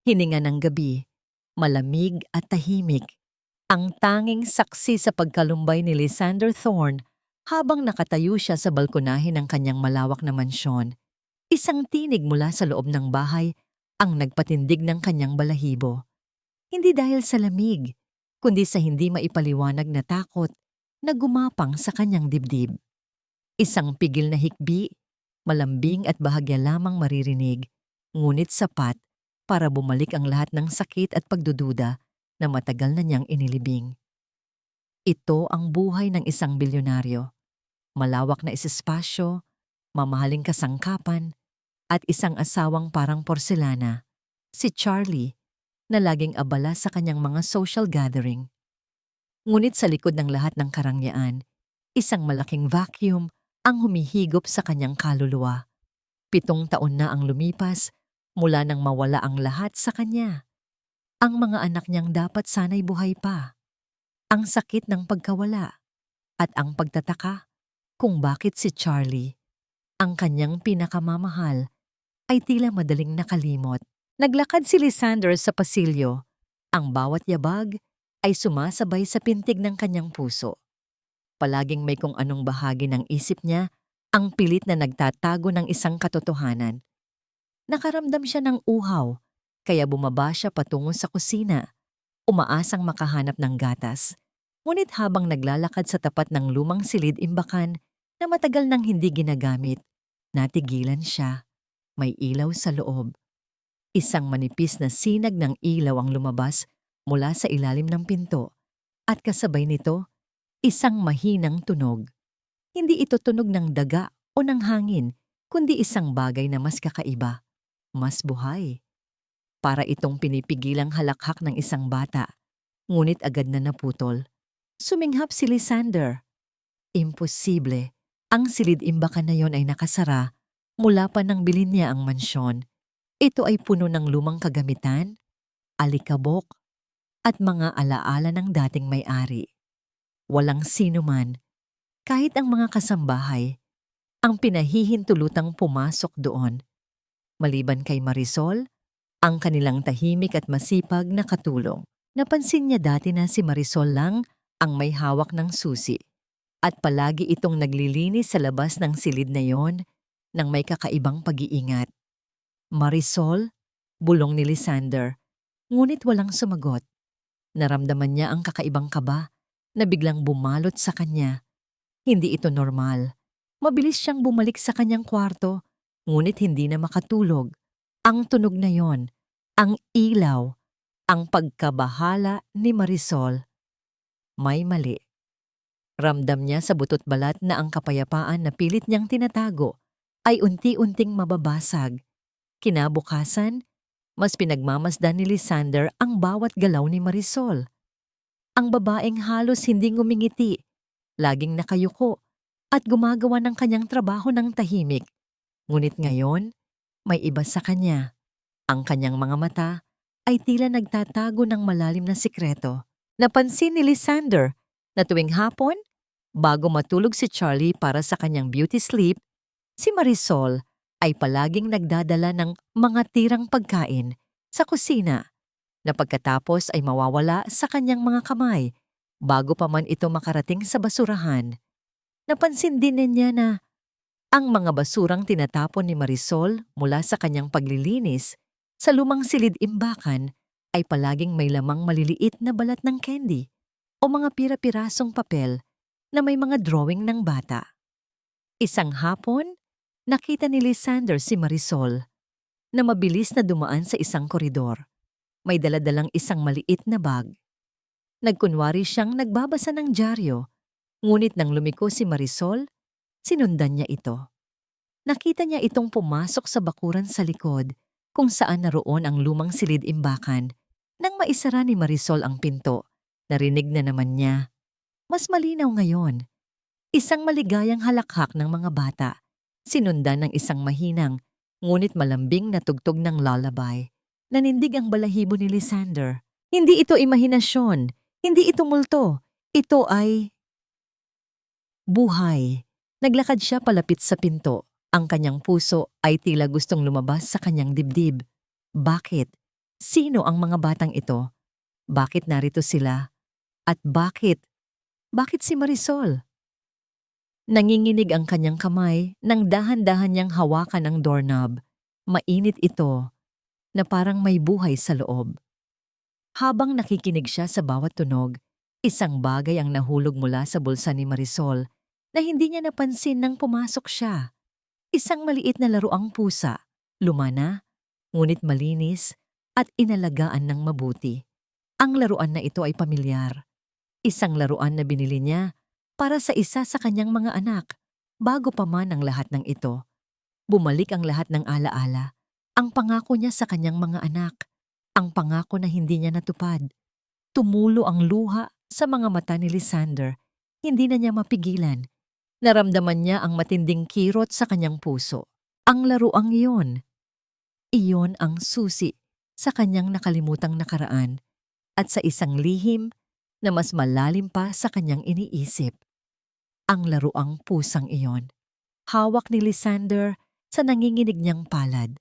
Hininga ng gabi, malamig at tahimik, ang tanging saksi sa pagkalumbay ni Lysander Thorne habang nakatayo siya sa balkonahe ng kanyang malawak na mansyon. Isang tinig mula sa loob ng bahay ang nagpatindig ng kanyang balahibo. Hindi dahil sa lamig, kundi sa hindi maipaliwanag na takot na gumapang sa kanyang dibdib. Isang pigil na hikbi, malambing at bahagya lamang maririnig, ngunit sapat para bumalik ang lahat ng sakit at pagdududa na matagal na niyang inilibing. Ito ang buhay ng isang bilyonaryo. Malawak na espasyo, mamahaling kasangkapan, at isang asawang parang porselana, si Charlie, na laging abala sa kanyang mga social gathering. Ngunit sa likod ng lahat ng karangyaan, isang malaking vacuum ang humihigop sa kanyang kaluluwa. 7 taon na ang lumipas mula nang mawala ang lahat sa kanya. Ang mga anak niyang dapat sana'y buhay pa. Ang sakit ng pagkawala at ang pagtataka kung bakit si Charlie, ang kanyang pinakamamahal, ay tila madaling nakalimot. Naglakad si Lysander sa pasilyo. Ang bawat yabag ay sumasabay sa pintig ng kanyang puso. Palaging may kung anong bahagi ng isip niya ang pilit na nagtatago ng isang katotohanan. Nakaramdam siya ng uhaw, kaya bumaba siya patungo sa kusina, umaasang makahanap ng gatas. Ngunit habang naglalakad sa tapat ng lumang silid-imbakan na matagal nang hindi ginagamit, natigilan siya. May ilaw sa loob. Isang manipis na sinag ng ilaw ang lumabas mula sa ilalim ng pinto at kasabay nito, isang mahinang tunog. Hindi ito tunog ng daga o ng hangin, kundi isang bagay na mas kakaiba, mas buhay. Para itong pinipigilang halakhak ng isang bata, ngunit agad na naputol. Suminghap si Lysander. Imposible. Ang silid-imbakan na yon ay nakasara mula pa nang bilhin niya ang mansyon. Ito ay puno ng lumang kagamitan, alikabok, at mga alaala ng dating may-ari. Walang sino man, kahit ang mga kasambahay, ang pinahihintulutang pumasok doon. Maliban kay Marisol, ang kanilang tahimik at masipag na katulong. Napansin niya dati na si Marisol lang ang may hawak ng susi at palagi itong naglilinis sa labas ng silid na yon ng may kakaibang pag-iingat. Marisol, bulong ni Lysander, ngunit walang sumagot. Naramdaman niya ang kakaibang kaba na biglang bumalot sa kanya. Hindi ito normal. Mabilis siyang bumalik sa kanyang kwarto, ngunit hindi na makatulog. Ang tunog na yon, ang ilaw, ang pagkabahala ni Marisol. May mali. Ramdam niya sa butot balat na ang kapayapaan na pilit niyang tinatago ay unti-unting mababasag. Kinabukasan, mas pinagmamasdan ni Lysander ang bawat galaw ni Marisol. Ang babaeng halos hindi ngumingiti, laging nakayuko, at gumagawa ng kanyang trabaho ng tahimik. Ngunit ngayon, may iba sa kanya. Ang kanyang mga mata ay tila nagtatago ng malalim na sikreto. Napansin ni Lysander na tuwing hapon, bago matulog si Charlie para sa kanyang beauty sleep, si Marisol ay palaging nagdadala ng mga tirang pagkain sa kusina na pagkatapos ay mawawala sa kanyang mga kamay bago pa man ito makarating sa basurahan. Napansin din niya na ang mga basurang tinatapon ni Marisol mula sa kanyang paglilinis sa lumang silid-imbakan ay palaging may lamang maliliit na balat ng candy o mga pira-pirasong papel na may mga drawing ng bata. Isang hapon, nakita ni Lysander si Marisol na mabilis na dumaan sa isang koridor. May daladalang isang maliit na bag. Nagkunwari siyang nagbabasa ng dyaryo, ngunit nang lumiko si Marisol, sinundan niya ito. Nakita niya itong pumasok sa bakuran sa likod kung saan naroon ang lumang silid-imbakan. Nang maisara ni Marisol ang pinto, narinig na naman niya. Mas malinaw ngayon. Isang maligayang halakhak ng mga bata, sinundan ng isang mahinang, ngunit malambing na tugtog ng lullaby. Nanindig ang balahibo ni Lysander. Hindi ito imahinasyon, hindi ito multo. Ito ay buhay. Naglakad siya palapit sa pinto. Ang kanyang puso ay tila gustong lumabas sa kanyang dibdib. Bakit? Sino ang mga batang ito? Bakit narito sila? At bakit? Bakit si Marisol? Nanginginig ang kanyang kamay nang dahan-dahan niyang hawakan ang doorknob. Mainit ito na parang may buhay sa loob. Habang nakikinig siya sa bawat tunog, isang bagay ang nahulog mula sa bulsa ni Marisol na hindi niya napansin nang pumasok siya. Isang maliit na laruang pusa, lumana, ngunit malinis at inalagaan ng mabuti. Ang laruan na ito ay pamilyar. Isang laruan na binili niya para sa isa sa kanyang mga anak. Bago pa man ang lahat ng ito, bumalik ang lahat ng alaala. Ang pangako niya sa kanyang mga anak. Ang pangako na hindi niya natupad. Tumulo ang luha sa mga mata ni Lysander. Hindi na niya mapigilan. Naramdaman niya ang matinding kirot sa kanyang puso. Ang laruang iyon. Iyon ang susi sa kanyang nakalimutang nakaraan at sa isang lihim na mas malalim pa sa kanyang iniisip. Ang laruang pusang iyon. Hawak ni Lysander sa nanginginig niyang palad.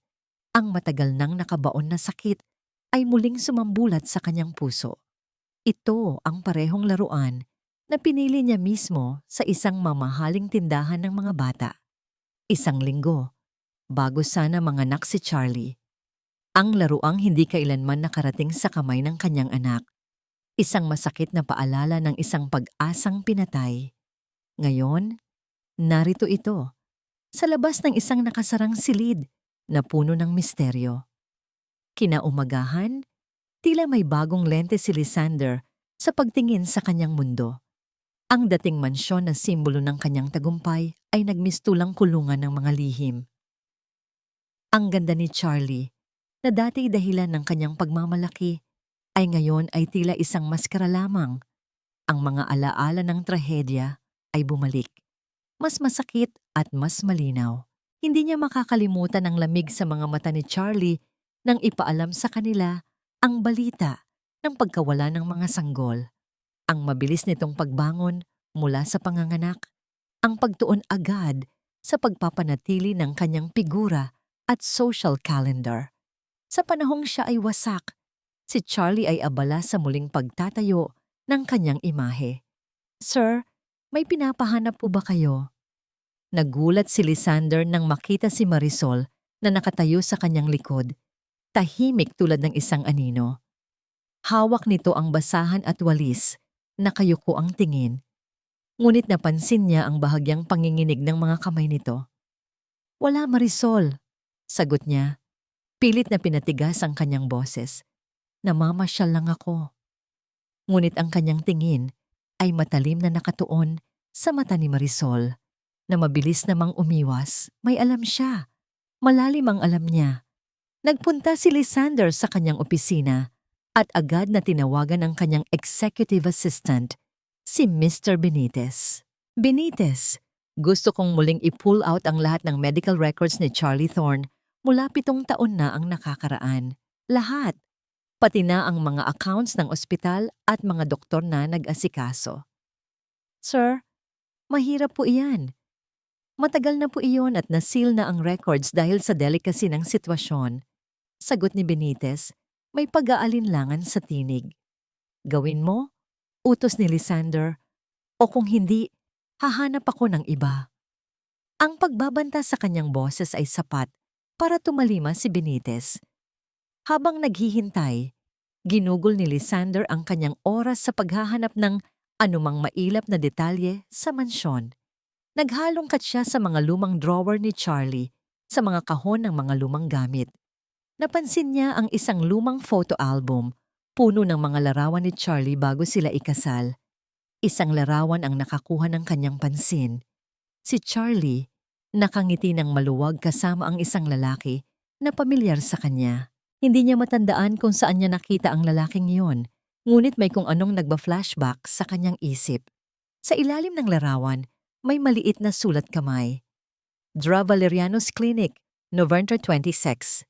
Ang matagal nang nakabaon na sakit ay muling sumambulat sa kanyang puso. Ito ang parehong laruan na pinili niya mismo sa isang mamahaling tindahan ng mga bata. Isang linggo, bago sana manganak si Charlie. Ang laruang hindi kailanman nakarating sa kamay ng kanyang anak. Isang masakit na paalala ng isang pag-asang pinatay. Ngayon, narito ito, sa labas ng isang nakasarang silid na puno ng misteryo. Kinaumagahan, tila may bagong lente si Lysander sa pagtingin sa kanyang mundo. Ang dating mansyon na simbolo ng kanyang tagumpay ay nagmistulang kulungan ng mga lihim. Ang ganda ni Charlie, na dati dahilan ng kanyang pagmamalaki, ay ngayon ay tila isang maskara lamang. Ang mga alaala ng trahedya ay bumalik. Mas masakit at mas malinaw. Hindi niya makakalimutan ang lamig sa mga mata ni Charlie nang ipaalam sa kanila ang balita ng pagkawala ng mga sanggol. Ang mabilis nitong pagbangon mula sa panganganak, ang pagtuon agad sa pagpapanatili ng kanyang figura at social calendar. Sa panahong siya ay wasak, si Charlie ay abala sa muling pagtatayo ng kanyang imahe. "Sir, may pinapahanap po ba kayo?" Nagulat si Lysander nang makita si Marisol na nakatayo sa kanyang likod, tahimik tulad ng isang anino. Hawak nito ang basahan at walis, nakayuko ang tingin. Ngunit napansin niya ang bahagyang panginginig ng mga kamay nito. "Wala, Marisol," sagot niya. Pilit na pinatigas ang kanyang boses. "Namamasyal lang ako." Ngunit ang kanyang tingin ay matalim na nakatuon sa mata ni Marisol, na mabilis namang umiwas. May alam siya. Malalim ang alam niya. Nagpunta si Lysander sa kanyang opisina at agad na tinawagan ang kanyang executive assistant, si Mr. Benitez. "Benitez, gusto kong muling i-pull out ang lahat ng medical records ni Charlie Thorne mula 7 taon na ang nakakaraan. Lahat. Pati na ang mga accounts ng ospital at mga doktor na nag-asikaso." "Sir, mahirap po iyan. Matagal na po iyon at na-seal na ang records dahil sa delicacy ng sitwasyon," sagot ni Benitez, may pag-aalinlangan sa tinig. "Gawin mo, utos ni Lysander, o kung hindi, hahanap ako ng iba." Ang pagbabanta sa kanyang boses ay sapat para tumalima si Benitez. Habang naghihintay, ginugol ni Lysander ang kanyang oras sa paghahanap ng anumang mailap na detalye sa mansyon. Naghalongkat siya sa mga lumang drawer ni Charlie, sa mga kahon ng mga lumang gamit. Napansin niya ang isang lumang photo album, puno ng mga larawan ni Charlie bago sila ikasal. Isang larawan ang nakakuha ng kanyang pansin. Si Charlie, nakangiti ng maluwag kasama ang isang lalaki na pamilyar sa kanya. Hindi niya matandaan kung saan niya nakita ang lalaking iyon, ngunit may kung anong nagba-flashback sa kanyang isip. Sa ilalim ng larawan, may maliit na sulat kamay. "Dra Valerianos Clinic, November 26.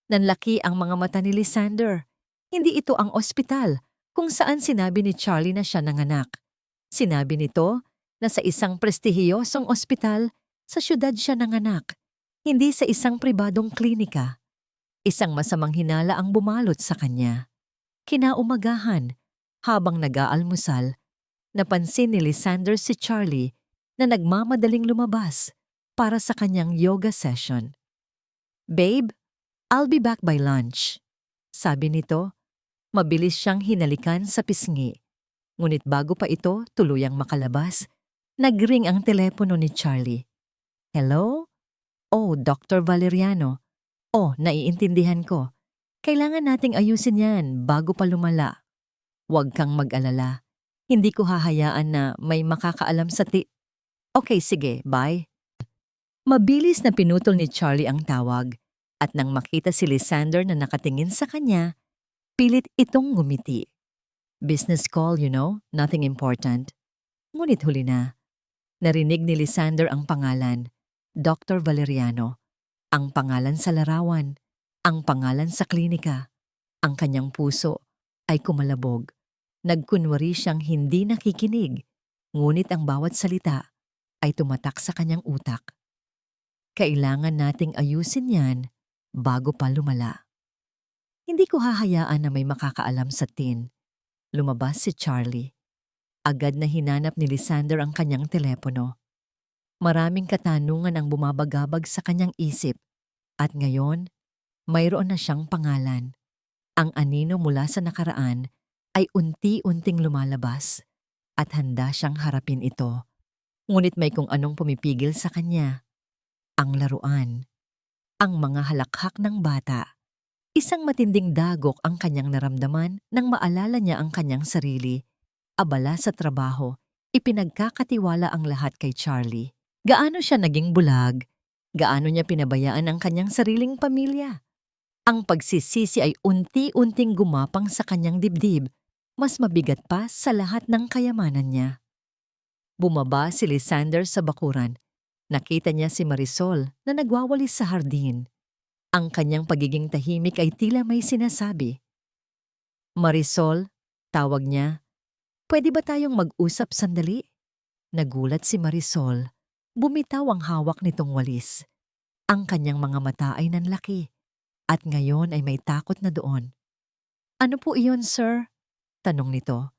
Nanlaki ang mga mata ni Lysander. Hindi ito ang ospital kung saan sinabi ni Charlie na siya nanganak. Sinabi nito na sa isang prestihiyosong ospital sa syudad siya nanganak, hindi sa isang pribadong klinika. Isang masamang hinala ang bumalot sa kanya. Kinaumagahan, habang nag-aalmusal, napansin ni Lysander si Charlie na nagmamadaling lumabas para sa kanyang yoga session. "Babe, I'll be back by lunch," sabi nito. Mabilis siyang hinalikan sa pisngi. Ngunit bago pa ito tuluyang makalabas, nagring ang telepono ni Charlie. "Hello? Oh, Dr. Valeriano. Oh, naiintindihan ko. Kailangan nating ayusin yan bago pa lumala. Huwag kang mag-alala. Hindi ko hahayaan na may makakaalam sa Okay, sige, bye." Mabilis na pinutol ni Charlie ang tawag at nang makita si Lysander na nakatingin sa kanya, pilit itong ngumiti. "Business call, nothing important." Ngunit huli na. Narinig ni Lysander ang pangalan, Dr. Valeriano, ang pangalan sa larawan, ang pangalan sa klinika. Ang kanyang puso ay kumalabog. Nagkunwari siyang hindi nakikinig, ngunit ang bawat salita ay tumatak sa kanyang utak. Kailangan nating ayusin yan bago pa lumala. Hindi ko hahayaan na may makakaalam sa Lumabas si Charlie. Agad na hinanap ni Lysander ang kanyang telepono. Maraming katanungan ang bumabagabag sa kanyang isip at ngayon, mayroon na siyang pangalan. Ang anino mula sa nakaraan ay unti-unting lumalabas at handa siyang harapin ito. Ngunit may kung anong pumipigil sa kanya. Ang laruan, ang mga halakhak ng bata. Isang matinding dagok ang kanyang naramdaman nang maalala niya ang kanyang sarili. Abala sa trabaho, ipinagkakatiwala ang lahat kay Charlie. Gaano siya naging bulag? Gaano niya pinabayaan ang kanyang sariling pamilya? Ang pagsisisi ay unti-unting gumapang sa kanyang dibdib, mas mabigat pa sa lahat ng kayamanan niya. Bumaba si Lysander sa bakuran. Nakita niya si Marisol na nagwawalis sa hardin. Ang kanyang pagiging tahimik ay tila may sinasabi. "Marisol," tawag niya, "pwede ba tayong mag-usap sandali?" Nagulat si Marisol. Bumitaw ang hawak nitong walis. Ang kanyang mga mata ay nanlaki at ngayon ay may takot na doon. "Ano po iyon, sir?" tanong nito.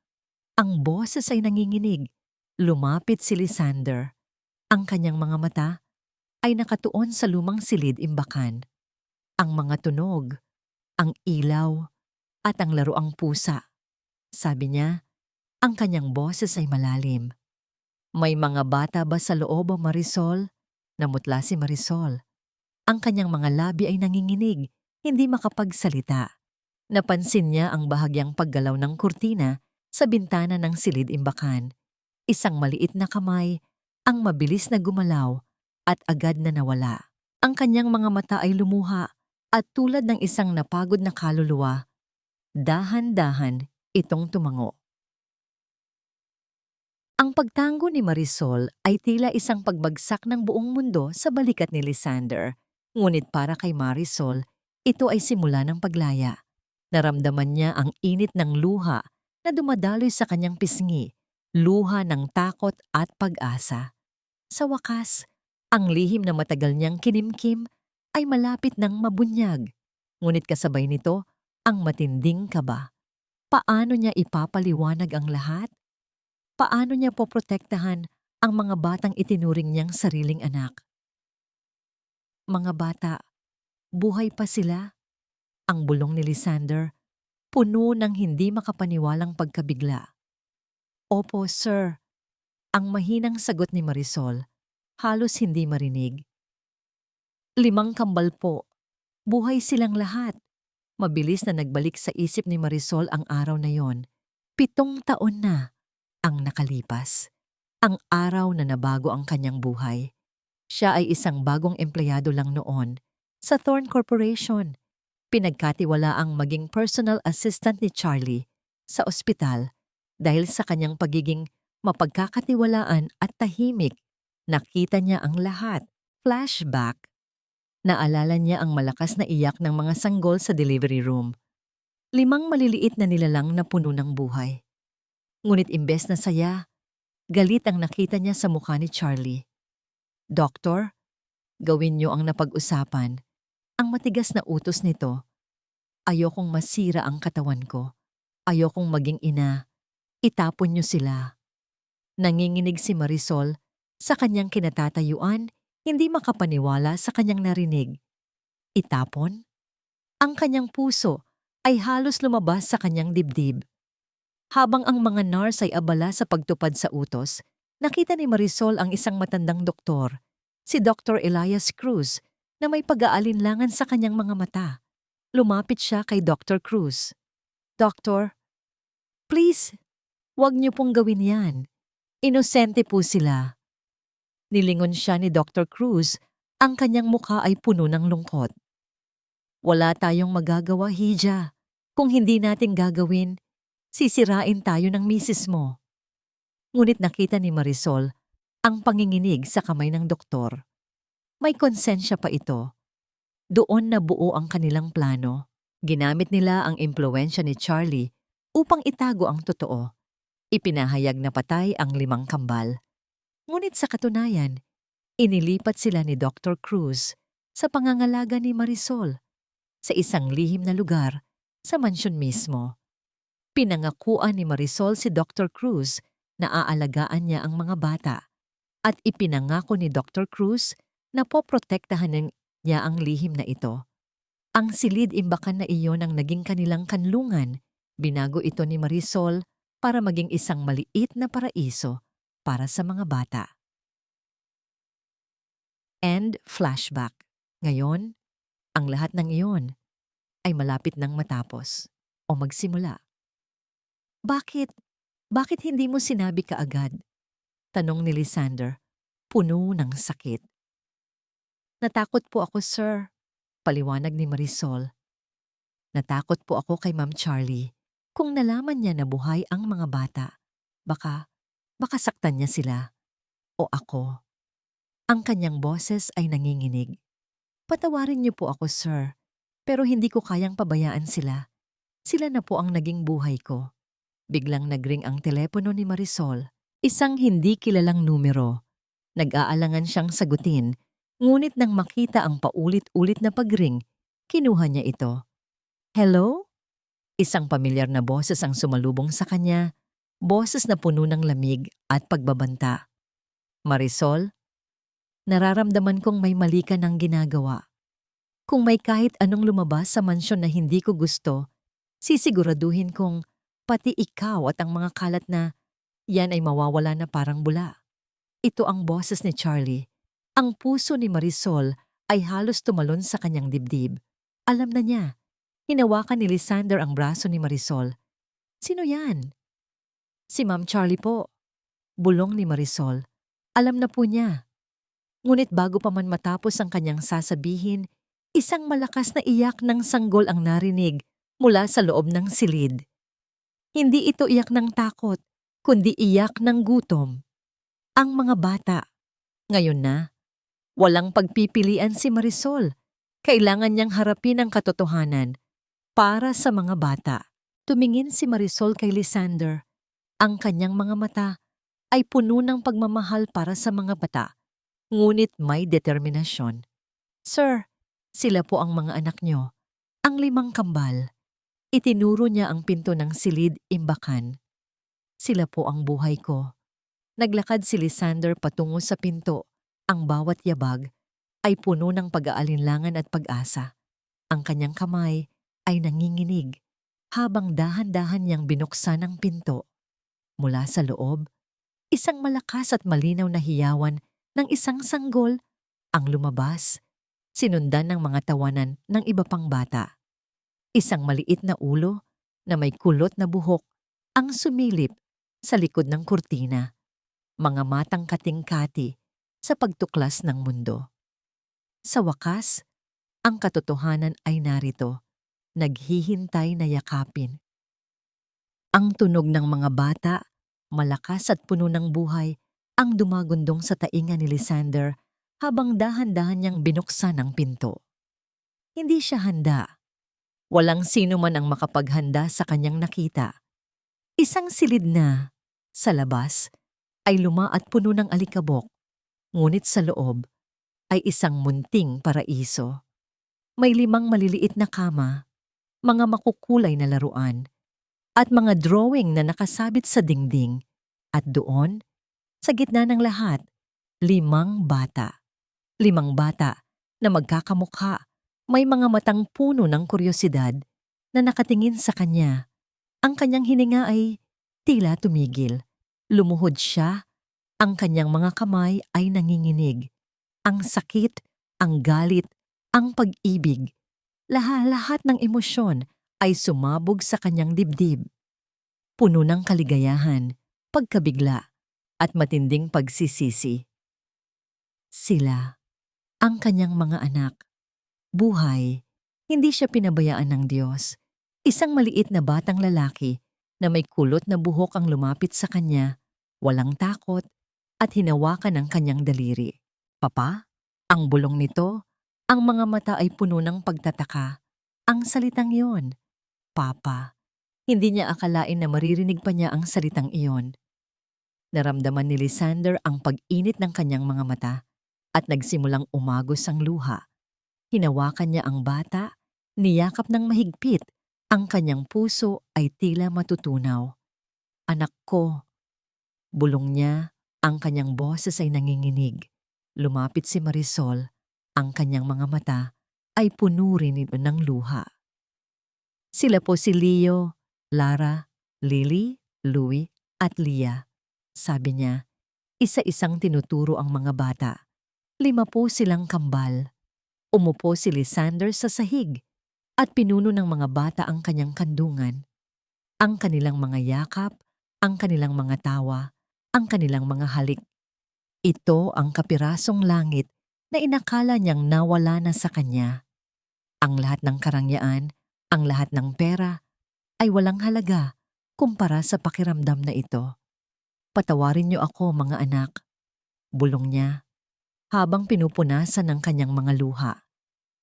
Ang boses ay nanginginig. Lumapit si Lysander. Ang kanyang mga mata ay nakatuon sa lumang silid-imbakan. Ang mga tunog, ang ilaw, at ang laruang pusa. Sabi niya, ang kanyang boses ay malalim. "May mga bata ba sa loob, Marisol?" Namutla si Marisol. Ang kanyang mga labi ay nanginginig, hindi makapagsalita. Napansin niya ang bahagyang paggalaw ng kurtina sa bintana ng silid-imbakan. Isang maliit na kamay, ang mabilis na gumalaw at agad na nawala. Ang kanyang mga mata ay lumuha at tulad ng isang napagod na kaluluwa, dahan-dahan itong tumango. Ang pagtango ni Marisol ay tila isang pagbagsak ng buong mundo sa balikat ni Lysander. Ngunit para kay Marisol, ito ay simula ng paglaya. Naramdaman niya ang init ng luha na dumadaloy sa kanyang pisngi, luha ng takot at pag-asa. Sa wakas, ang lihim na matagal niyang kinimkim ay malapit ng mabunyag. Ngunit kasabay nito, ang matinding kaba. Paano niya ipapaliwanag ang lahat? Paano niya poprotektahan ang mga batang itinuring niyang sariling anak? "Mga bata, buhay pa sila?" Ang bulong ni Lysander, puno ng hindi makapaniwalang pagkabigla. "Opo, sir." Ang mahinang sagot ni Marisol, halos hindi marinig. 5 kambal po. Buhay silang lahat." Mabilis na nagbalik sa isip ni Marisol ang araw na yon. 7 taon na ang nakalipas. Ang araw na nabago ang kanyang buhay. Siya ay isang bagong empleyado lang noon sa Thorn Corporation. Pinagkatiwalaang maging personal assistant ni Charlie sa ospital dahil sa kanyang pagiging mapagkakatiwalaan at tahimik. Nakita niya ang lahat. Flashback. Naalala niya ang malakas na iyak ng mga sanggol sa delivery room. 5 maliliit na nilalang na puno ng buhay. Ngunit imbes na saya, galit ang nakita niya sa mukha ni Charlie. "Doktor, gawin niyo ang napag-usapan. Ang matigas na utos nito, ayokong masira ang katawan ko. Ayokong maging ina. Itapon niyo sila. Nanginginig si Marisol sa kanyang kinatatayuan, hindi makapaniwala sa kanyang narinig. Itapon? Ang kanyang puso ay halos lumabas sa kanyang dibdib. Habang ang mga nurse ay abala sa pagtupad sa utos, nakita ni Marisol ang isang matandang doktor, si Dr. Elias Cruz, na may pag-aalinlangan sa kanyang mga mata. Lumapit siya kay Dr. Cruz. Doctor, please, huwag niyo pong gawin yan. Inosente po sila. Nilingon siya ni Dr. Cruz, ang kanyang mukha ay puno ng lungkot. Wala tayong magagawa, Hija. Kung hindi natin gagawin, sisirain tayo ng misis mo. Ngunit nakita ni Marisol ang panginginig sa kamay ng doktor. May konsensya pa ito. Doon nabuo ang kanilang plano. Ginamit nila ang impluwensya ni Charlie upang itago ang totoo. Ipinahayag na patay ang 5 kambal. Ngunit sa katunayan, inilipat sila ni Dr. Cruz sa pangangalaga ni Marisol sa isang lihim na lugar sa mansyon mismo. Pinangakuan ni Marisol si Dr. Cruz na aalagaan niya ang mga bata at ipinangako ni Dr. Cruz na poprotektahan niya ang lihim na ito. Ang silid-imbakan na iyon ang naging kanilang kanlungan. Binago ito ni Marisol para maging isang maliit na paraiso para sa mga bata. End flashback. Ngayon, ang lahat ng iyon ay malapit nang matapos o magsimula. Bakit? Bakit hindi mo sinabi kaagad? Tanong ni Lysander, puno ng sakit. Natakot po ako, sir. Paliwanag ni Marisol. Natakot po ako kay Ma'am Charlie. Kung nalaman niya na buhay ang mga bata, baka saktan niya sila. O ako. Ang kanyang boses ay nanginginig. Patawarin niyo po ako, sir. Pero hindi ko kayang pabayaan sila. Sila na po ang naging buhay ko. Biglang nagring ang telepono ni Marisol. Isang hindi kilalang numero. Nag-aalangan siyang sagutin, ngunit nang makita ang paulit-ulit na pagring, kinuha niya ito. Hello? Isang pamilyar na boses ang sumalubong sa kanya, boses na puno ng lamig at pagbabanta. Marisol, nararamdaman kong may mali ka ng ginagawa. Kung may kahit anong lumabas sa mansyon na hindi ko gusto, sisiguraduhin kong pati ikaw at ang mga kalat na yan ay mawawala na parang bula. Ito ang boses ni Charlie. Ang puso ni Marisol ay halos tumalon sa kanyang dibdib. Alam na niya. Hinawakan ni Lysander ang braso ni Marisol. Sino yan? Si Ma'am Charlie po. Bulong ni Marisol. Alam na po niya. Ngunit bago pa man matapos ang kanyang sasabihin, isang malakas na iyak ng sanggol ang narinig mula sa loob ng silid. Hindi ito iyak ng takot, kundi iyak ng gutom. Ang mga bata. Ngayon na, walang pagpipilian si Marisol. Kailangan niyang harapin ang katotohanan para sa mga bata. Tumingin si Marisol kay Lysander. Ang kanyang mga mata ay puno ng pagmamahal para sa mga bata, ngunit may determinasyon. Sir, sila po ang mga anak niyo, ang 5 kambal. Itinuro niya ang pinto ng silid-imbakan. Sila po ang buhay ko. Naglakad si Lysander patungo sa pinto. Ang bawat yabag ay puno ng pag-aalinlangan at pag-asa. Ang kanyang kamay ay nanginginig habang dahan-dahan niyang binuksan ang pinto. Mula sa loob, isang malakas at malinaw na hiyawan ng isang sanggol ang lumabas, sinundan ng mga tawanan ng iba pang bata. Isang maliit na ulo na may kulot na buhok ang sumilip sa likod ng kurtina. Mga matang kating-kati sa pagtuklas ng mundo. Sa wakas, ang katotohanan ay narito, naghihintay na yakapin. Ang tunog ng mga bata, malakas at puno ng buhay, ang dumagundong sa tainga ni Lysander habang dahan-dahan niyang binuksan ang pinto. Hindi siya handa. Walang sino man ang makapaghanda sa kanyang nakita. Isang silid na, sa labas, ay luma at puno ng alikabok, ngunit sa loob ay isang munting paraiso. May 5 maliliit na kama, mga makukulay na laruan, at mga drawing na nakasabit sa dingding. At doon, sa gitna ng lahat, 5 bata. 5 bata na magkakamukha, may mga matang puno ng kuryosidad na nakatingin sa kanya. Ang kanyang hininga ay tila tumigil. Lumuhod siya, ang kanyang mga kamay ay nanginginig. Ang sakit, ang galit, ang pag-ibig, lahat ng emosyon ay sumabog sa kanyang dibdib. Puno ng kaligayahan, pagkabigla, at matinding pagsisisi. Sila, ang kanyang mga anak. Buhay, hindi siya pinabayaan ng Diyos. Isang maliit na batang lalaki na may kulot na buhok ang lumapit sa kanya, walang takot, at hinawakan ang kanyang daliri. Papa, ang bulong nito, ang mga mata ay puno ng pagtataka. Ang salitang iyon, Papa. Hindi niya akalain na maririnig pa niya ang salitang iyon. Naramdaman ni Lysander ang pag-init ng kanyang mga mata at nagsimulang umagos ang luha. Hinawakan niya ang bata, niyakap ng mahigpit, ang kanyang puso ay tila matutunaw. Anak ko, bulong niya, ang kanyang boses ay nanginginig. Lumapit si Marisol, ang kanyang mga mata ay puno rin ito ng luha. Sila po si Leo, Lara, Lily, Louie, at Leah. Sabi niya, isa-isang tinuturo ang mga bata. 5 po silang kambal. Umupo si Lysander sa sahig at pinuno ng mga bata ang kanyang kandungan. Ang kanilang mga yakap, ang kanilang mga tawa, ang kanilang mga halik. Ito ang kapirasong langit na inakala niyang nawala na sa kanya. Ang lahat ng karangyaan, ang lahat ng pera, ay walang halaga kumpara sa pakiramdam na ito. Patawarin niyo ako, mga anak, bulong niya, habang pinupunasan ng kanyang mga luha.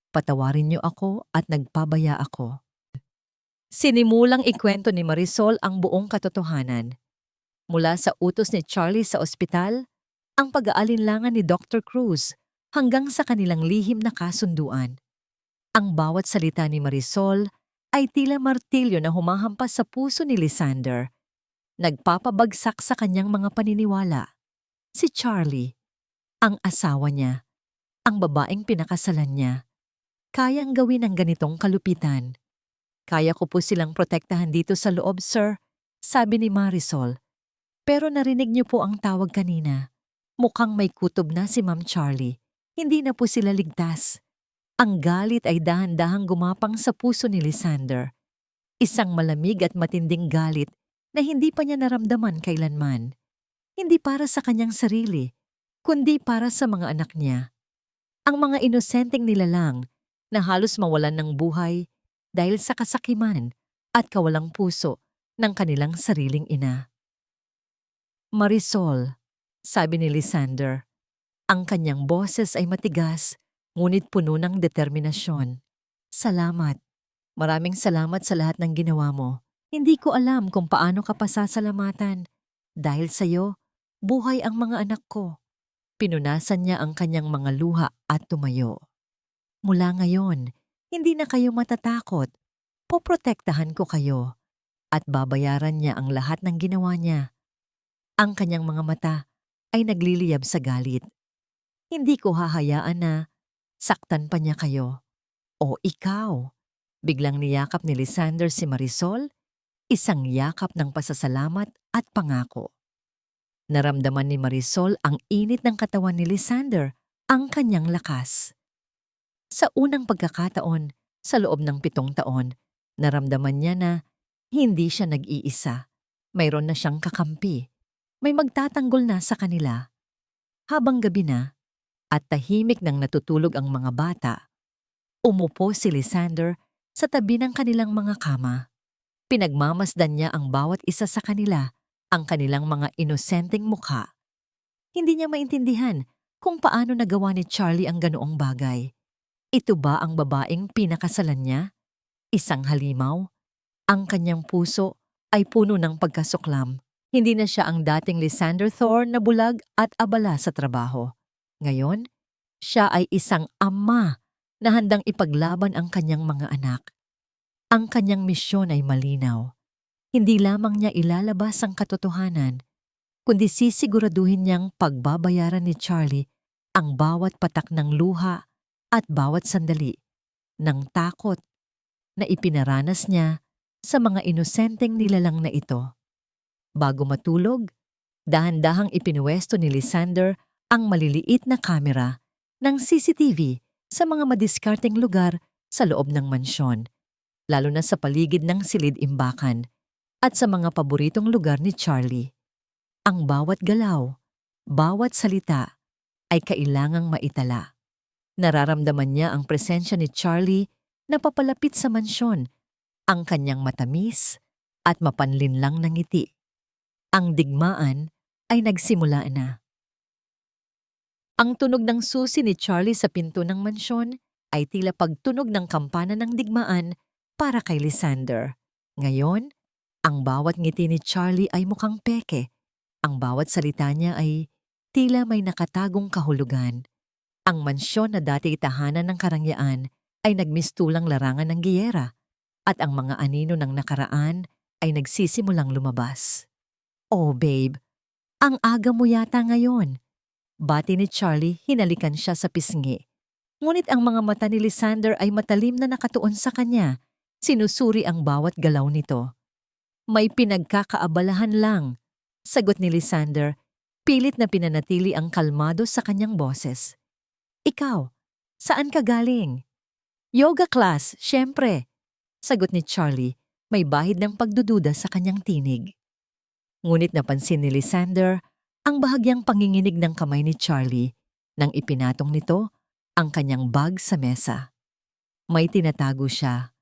Patawarin niyo ako at nagpabaya ako. Sinimulang ikwento ni Marisol ang buong katotohanan. Mula sa utos ni Charlie sa ospital, ang pag-aalinlangan ni Dr. Cruz, hanggang sa kanilang lihim na kasunduan. Ang bawat salita ni Marisol ay tila martilyo na humahampas sa puso ni Lysander. Nagpapabagsak sa kanyang mga paniniwala. Si Charlie, ang asawa niya, ang babaeng pinakasalan niya, kayang gawin ang ganitong kalupitan. Kaya ko po silang protektahan dito sa loob, sir, sabi ni Marisol. Pero narinig niyo po ang tawag kanina. Mukhang may kutob na si Ma'am Charlie. Hindi na po sila ligtas. Ang galit ay dahan-dahang gumapang sa puso ni Lysander. Isang malamig at matinding galit na hindi pa niya naramdaman kailanman. Hindi para sa kanyang sarili, kundi para sa mga anak niya. Ang mga inosenteng nilalang na halos mawalan ng buhay dahil sa kasakiman at kawalang puso ng kanilang sariling ina. Marisol, sabi ni Lysander, ang kanyang boses ay matigas, ngunit puno ng determinasyon. Salamat. Maraming salamat sa lahat ng ginawa mo. Hindi ko alam kung paano ka pasasalamatan. Dahil sa'yo, buhay ang mga anak ko. Pinunasan niya ang kanyang mga luha at tumayo. Mula ngayon, hindi na kayo matatakot. Poprotektahan ko kayo. At babayaran niya ang lahat ng ginawa niya. Ang kanyang mga mata ay nagliliyab sa galit. Hindi ko hahayaan na saktan pa niya kayo. O ikaw. Biglang niyakap ni Lysander si Marisol, isang yakap ng pasasalamat at pangako. Naramdaman ni Marisol ang init ng katawan ni Lysander, ang kanyang lakas. Sa unang pagkakataon, sa loob ng 7 taon, naramdaman niya na hindi siya nag-iisa. Mayroon na siyang kakampi. May magtatanggol na sa kanila. Habang gabi na, at tahimik nang natutulog ang mga bata, umupo si Lysander sa tabi ng kanilang mga kama. Pinagmamasdan niya ang bawat isa sa kanila, ang kanilang mga inosenteng mukha. Hindi niya maintindihan kung paano nagawa ni Charlie ang ganoong bagay. Ito ba ang babaeng pinakasalan niya? Isang halimaw? Ang kanyang puso ay puno ng pagkasuklam. Hindi na siya ang dating Lysander Thorne na bulag at abala sa trabaho. Ngayon, siya ay isang ama na handang ipaglaban ang kanyang mga anak. Ang kanyang misyon ay malinaw. Hindi lamang niya ilalabas ang katotohanan, kundi sisiguraduhin niyang pagbabayaran ni Charlie ang bawat patak ng luha at bawat sandali ng takot na ipinaranas niya sa mga inosenteng nilalang na ito. Bago matulog, dahan-dahang ipinuwesto ni Lysander ang maliliit na kamera ng CCTV sa mga madiskarteng lugar sa loob ng mansyon, lalo na sa paligid ng silid-imbakan at sa mga paboritong lugar ni Charlie. Ang bawat galaw, bawat salita ay kailangang maitala. Nararamdaman niya ang presensya ni Charlie na papalapit sa mansyon, ang kanyang matamis at mapanlinlang na ngiti. Ang digmaan ay nagsimula na. Ang tunog ng susi ni Charlie sa pinto ng mansyon ay tila pagtunog ng kampana ng digmaan para kay Lysander. Ngayon, ang bawat ngiti ni Charlie ay mukhang peke. Ang bawat salita niya ay tila may nakatagong kahulugan. Ang mansyon na dati tahanan ng karangyaan ay nagmistulang larangan ng giyera at ang mga anino ng nakaraan ay nagsisimulang lumabas. "Oh babe, ang aga mo yata ngayon." Bati ni Charlie, hinalikan siya sa pisngi. Ngunit ang mga mata ni Lysander ay matalim na nakatuon sa kanya. Sinusuri ang bawat galaw nito. "May pinagkakaabalahan lang," sagot ni Lysander, pilit na pinanatili ang kalmado sa kanyang boses. "Ikaw, saan ka galing?" "Yoga class, syempre," sagot ni Charlie, may bahid ng pagdududa sa kanyang tinig. Ngunit napansin ni Lysander ang bahagyang panginginig ng kamay ni Charlie nang ipinatong nito ang kanyang bag sa mesa. May tinatago siya.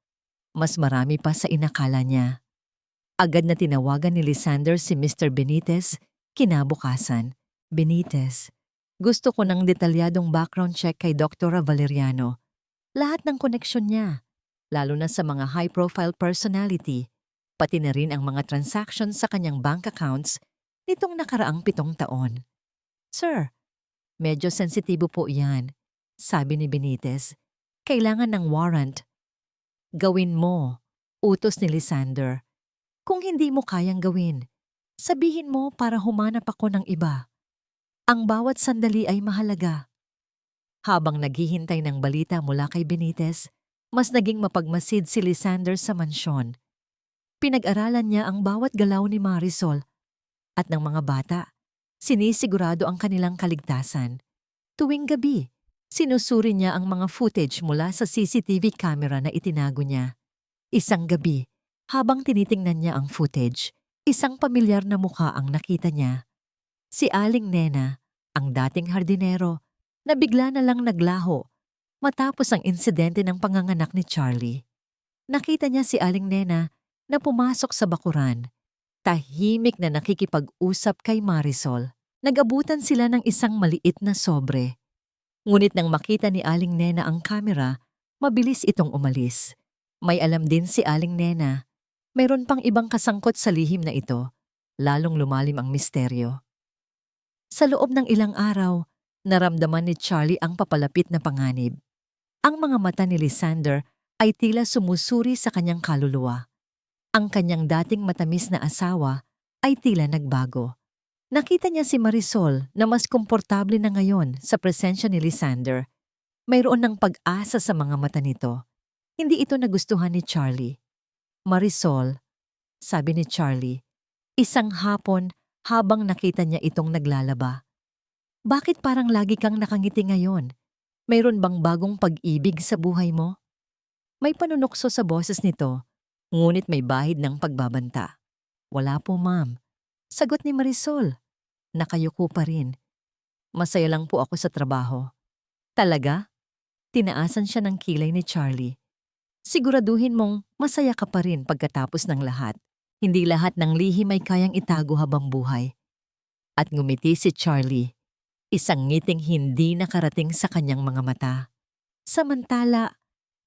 Mas marami pa sa inakala niya. Agad na tinawagan ni Lysander si Mr. Benitez kinabukasan. "Benitez, gusto ko ng detalyadong background check kay Dr. Valeriano. Lahat ng koneksyon niya, lalo na sa mga high-profile personality, pati na rin ang mga transactions sa kanyang bank accounts nitong nakaraang 7 taon." "Sir, medyo sensitibo po yan," sabi ni Benitez. "Kailangan ng warrant." "Gawin mo," utos ni Lysander. "Kung hindi mo kayang gawin, sabihin mo para humanap ako ng iba. Ang bawat sandali ay mahalaga." Habang naghihintay ng balita mula kay Benitez, mas naging mapagmasid si Lysander sa mansyon. Pinag-aralan niya ang bawat galaw ni Marisol at ng mga bata. Sinisigurado ang kanilang kaligtasan. Tuwing gabi, sinusuri niya ang mga footage mula sa CCTV camera na itinago niya. Isang gabi, habang tinitingnan niya ang footage, isang pamilyar na mukha ang nakita niya. Si Aling Nena, ang dating hardinero, na bigla na lang naglaho matapos ang insidente ng panganganak ni Charlie. Nakita niya si Aling Nena na pumasok sa bakuran, tahimik na nakikipag-usap kay Marisol. Nag-abutan sila ng isang maliit na sobre. Ngunit nang makita ni Aling Nena ang kamera, mabilis itong umalis. May alam din si Aling Nena. Mayroon pang ibang kasangkot sa lihim na ito, lalong lumalim ang misteryo. Sa loob ng ilang araw, naramdaman ni Charlie ang papalapit na panganib. Ang mga mata ni Lysander ay tila sumusuri sa kanyang kaluluwa. Ang kanyang dating matamis na asawa ay tila nagbago. Nakita niya si Marisol na mas komportable na ngayon sa presensya ni Lysander. Mayroon ng pag-asa sa mga mata nito. Hindi ito nagustuhan ni Charlie. "Marisol," sabi ni Charlie, isang hapon habang nakita niya itong naglalaba. "Bakit parang lagi kang nakangiti ngayon? Mayroon bang bagong pag-ibig sa buhay mo?" May panunokso sa boses nito, ngunit may bahid ng pagbabanta. "Wala po, ma'am," sagot ni Marisol. Nakayuko pa rin. "Masaya lang po ako sa trabaho." "Talaga?" Tinaasan siya ng kilay ni Charlie. "Siguraduhin mong masaya ka pa rin pagkatapos ng lahat. Hindi lahat ng lihim ay kayang itago habang buhay." At ngumiti si Charlie, isang ngiting hindi nakarating sa kanyang mga mata. Samantala,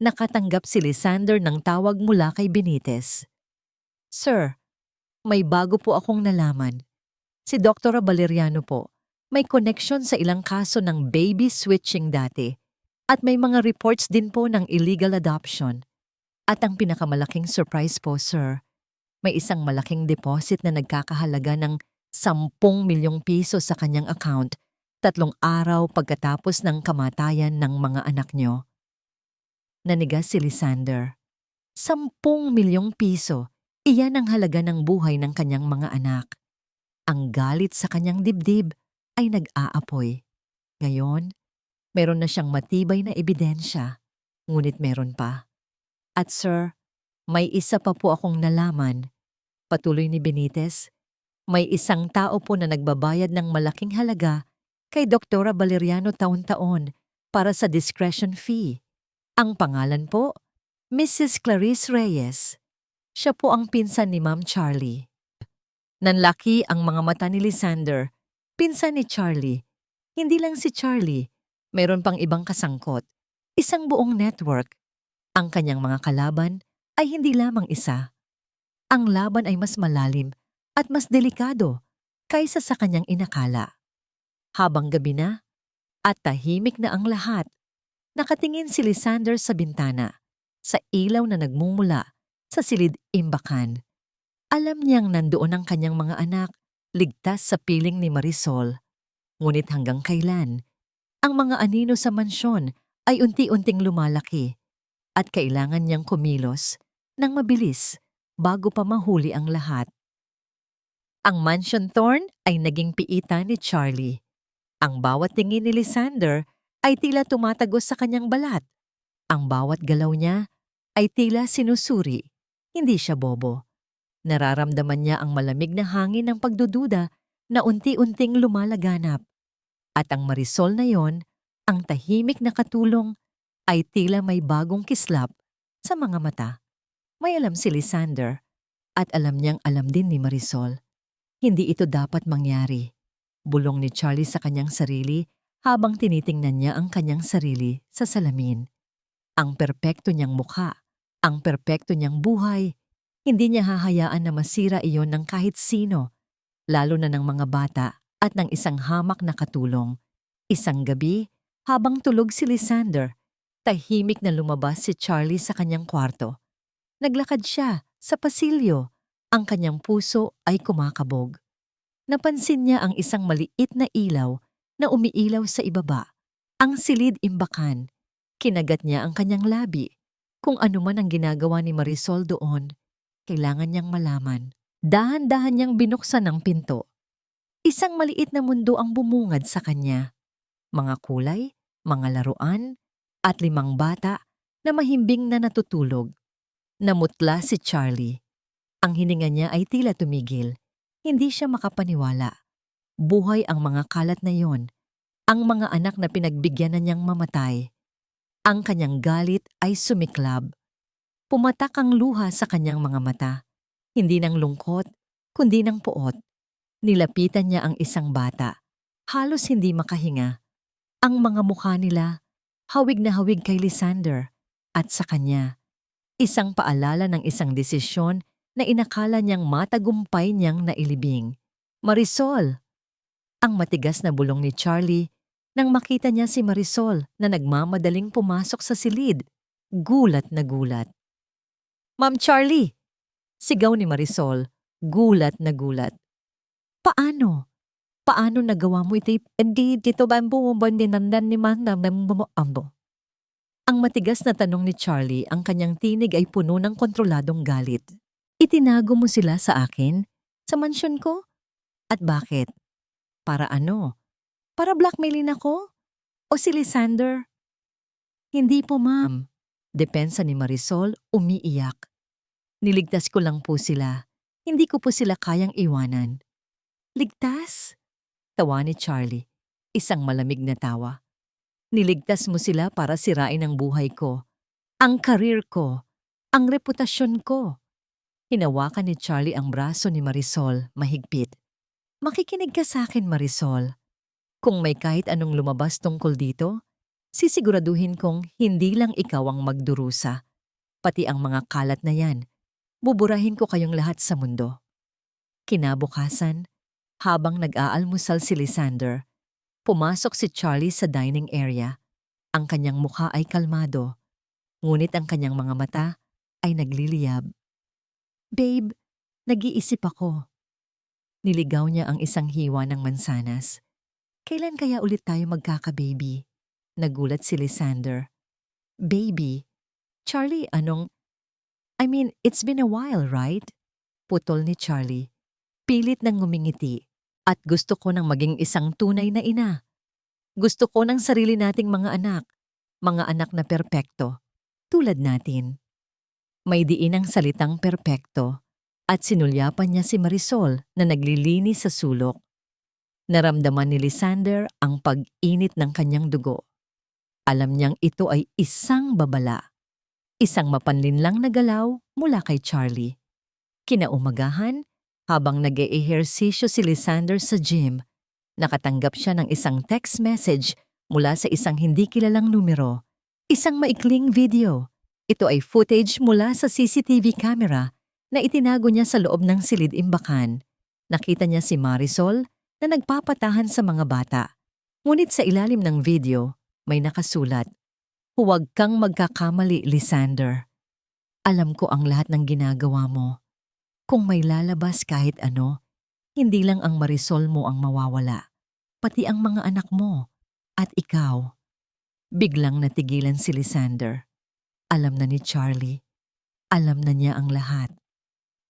nakatanggap si Lysander ng tawag mula kay Benitez. "Sir, may bago po akong nalaman. Si Dr. Valeriano po, may koneksyon sa ilang kaso ng baby switching dati. At may mga reports din po ng illegal adoption. At ang pinakamalaking surprise po, sir, may isang malaking deposit na nagkakahalaga ng 10 milyong piso sa kanyang account 3 araw pagkatapos ng kamatayan ng mga anak niyo. Nanigas si Lysander. 10 milyong piso, iyan ang halaga ng buhay ng kanyang mga anak. Ang galit sa kanyang dibdib ay nag-aapoy. Ngayon, meron na siyang matibay na ebidensya, ngunit meron pa. At sir, may isa pa po akong nalaman. Patuloy ni Benitez, may isang tao po na nagbabayad ng malaking halaga kay Doktora Valeriano taon-taon para sa discretion fee. Ang pangalan po, Mrs. Clarice Reyes. Siya po ang pinsan ni Ma'am Charlie. Nanlaki ang mga mata ni Lysander, pinsan ni Charlie. Hindi lang si Charlie, meron pang ibang kasangkot. Isang buong network. Ang kanyang mga kalaban ay hindi lamang isa. Ang laban ay mas malalim at mas delikado kaysa sa kanyang inakala. Habang gabi na at tahimik na ang lahat, nakatingin si Lysander sa bintana, sa ilaw na nagmumula sa silid imbakan. Alam niyang nandoon ang kanyang mga anak, ligtas sa piling ni Marisol. Ngunit hanggang kailan, ang mga anino sa mansyon ay unti-unting lumalaki at kailangan niyang kumilos ng mabilis bago pa mahuli ang lahat. Ang Mansion Thorn ay naging piitan ni Charlie. Ang bawat tingin ni Lysander ay tila tumatagos sa kanyang balat. Ang bawat galaw niya ay tila sinusuri. Hindi siya bobo. Nararamdaman niya ang malamig na hangin ng pagdududa na unti-unting lumalaganap. At ang Marisol na yon, ang tahimik na katulong, ay tila may bagong kislap sa mga mata. May alam si Lysander at alam niyang alam din ni Marisol. Hindi ito dapat mangyari. Bulong ni Charlie sa kanyang sarili habang tinitingnan niya ang kanyang sarili sa salamin. Ang perpekto niyang mukha, ang perpekto niyang buhay, hindi niya hahayaan na masira iyon ng kahit sino, lalo na ng mga bata at ng isang hamak na katulong. Isang gabi, habang tulog si Lysander, tahimik na lumabas si Charlie sa kanyang kwarto. Naglakad siya sa pasilyo, ang kanyang puso ay kumakabog. Napansin niya ang isang maliit na ilaw na umiilaw sa ibaba, ang silid imbakan. Kinagat niya ang kanyang labi. Kung ano man ang ginagawa ni Marisol doon, kailangan niyang malaman. Dahan-dahan niyang binuksan ang pinto. Isang maliit na mundo ang bumungad sa kanya. Mga kulay, mga laruan, at 5 bata na mahimbing na natutulog. Namutla si Charlie. Ang hininga niya ay tila tumigil. Hindi siya makapaniwala. Buhay ang mga kalat na yon. Ang mga anak na pinagbigyan na niyang mamatay. Ang kanyang galit ay sumiklab. Pumatak ang luha sa kanyang mga mata. Hindi ng lungkot, kundi ng poot. Nilapitan niya ang isang bata. Halos hindi makahinga. Ang mga mukha nila, hawig na hawig kay Lysander at sa kanya. Isang paalala ng isang desisyon na inakala niyang matagumpay niyang nailibing. Marisol! Ang matigas na bulong ni Charlie nang makita niya si Marisol na nagmamadaling pumasok sa silid. Gulat na gulat. Ma'am Charlie! Sigaw ni Marisol, gulat na gulat. Paano? Paano nagawa mo ito? Hindi dito ba ang bumubandinandan ni Ambo? Ang matigas na tanong ni Charlie, ang kanyang tinig ay puno ng kontroladong galit. Itinago mo sila sa akin? Sa mansyon ko? At bakit? Para ano? Para blackmailin ako? O si Lysander? Hindi po, ma'am. Depensa ni Marisol, umiiyak. Niligtas ko lang po sila. Hindi ko po sila kayang iwanan. Ligtas? Tawa ni Charlie, isang malamig na tawa. Niligtas mo sila para sirain ang buhay ko, ang karir ko, ang reputasyon ko. Hinawakan ni Charlie ang braso ni Marisol, mahigpit. Makikinig ka sa akin, Marisol. Kung may kahit anong lumabas tungkol dito, sisiguraduhin kong hindi lang ikaw ang magdurusa. Pati ang mga kalat na yan, buburahin ko kayong lahat sa mundo. Kinabukasan, habang nag-aalmusal si Lysander, pumasok si Charlie sa dining area. Ang kanyang mukha ay kalmado, ngunit ang kanyang mga mata ay nagliliyab. Babe, nag-iisip ako. Niligaw niya ang isang hiwa ng mansanas. Kailan kaya ulit tayo magkaka-baby? Nagulat si Lysander. Baby? Charlie, it's been a while, right? Putol ni Charlie. Pilit nang ngumingiti. At gusto ko nang maging isang tunay na ina. Gusto ko ng sarili nating mga anak na perpekto, tulad natin. May diin ang salitang perpekto at sinulyapan niya si Marisol na naglilinis sa sulok. Naramdaman ni Lysander ang pag-init ng kanyang dugo. Alam niyang ito ay isang babala. Isang mapanlinlang na galaw mula kay Charlie. Kinaumagahan, habang nag-eehersisyo si Lysander sa gym, nakatanggap siya ng isang text message mula sa isang hindi kilalang numero. Isang maikling video. Ito ay footage mula sa CCTV camera na itinago niya sa loob ng silid-imbakan. Nakita niya si Marisol na nagpapatahan sa mga bata. Ngunit sa ilalim ng video, may nakasulat, "Huwag kang magkakamali, Lysander. Alam ko ang lahat ng ginagawa mo. Kung may lalabas kahit ano, hindi lang ang Marisol mo ang mawawala, pati ang mga anak mo at ikaw." Biglang natigilan si Lysander. Alam na ni Charlie. Alam na niya ang lahat.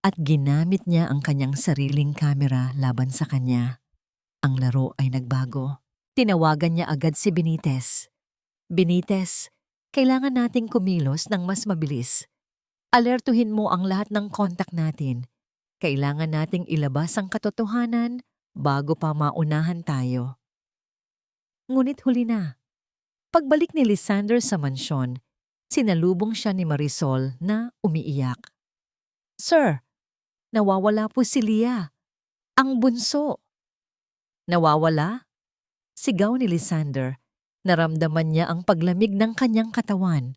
At ginamit niya ang kanyang sariling kamera laban sa kanya. Ang laro ay nagbago. Tinawagan niya agad si Benitez. Benitez, kailangan nating kumilos ng mas mabilis. Alertuhin mo ang lahat ng kontak natin. Kailangan nating ilabas ang katotohanan bago pa maunahan tayo. Ngunit huli na. Pagbalik ni Lysander sa mansyon, sinalubong siya ni Marisol na umiiyak. Sir, nawawala po si Lia. Ang bunso. Nawawala? Sigaw ni Lysander. Naramdaman niya ang paglamig ng kanyang katawan.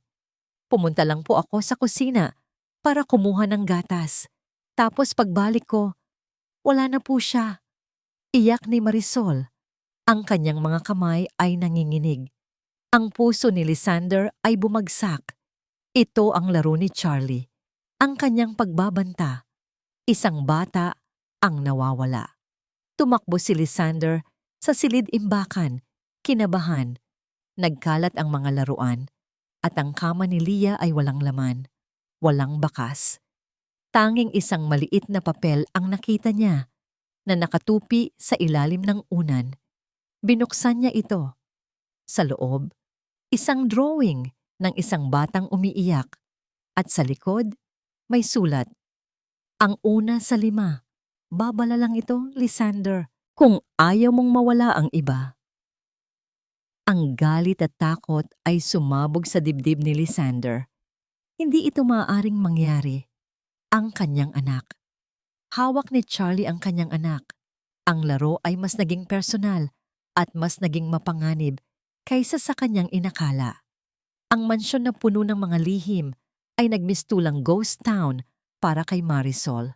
Pumunta lang po ako sa kusina para kumuha ng gatas. Tapos pagbalik ko, wala na po siya. Iyak ni Marisol. Ang kanyang mga kamay ay nanginginig. Ang puso ni Lysander ay bumagsak. Ito ang laro ni Charlie. Ang kanyang pagbabanta. Isang bata ang nawawala. Tumakbo si Lysander sa silid-imbakan, kinabahan. Nagkalat ang mga laruan at ang kama ni Lia ay walang laman, walang bakas. Tanging isang maliit na papel ang nakita niya na nakatupi sa ilalim ng unan. Binuksan niya ito. Sa loob, isang drawing ng isang batang umiiyak at sa likod may sulat. Ang una sa 5. Babala lang ito, Lysander, kung ayaw mong mawala ang iba. Ang galit at takot ay sumabog sa dibdib ni Lysander. Hindi ito maaaring mangyari. Ang kanyang anak. Hawak ni Charlie ang kanyang anak. Ang laro ay mas naging personal at mas naging mapanganib kaysa sa kanyang inakala. Ang mansyon na puno ng mga lihim ay nagmistulang ghost town para kay Marisol.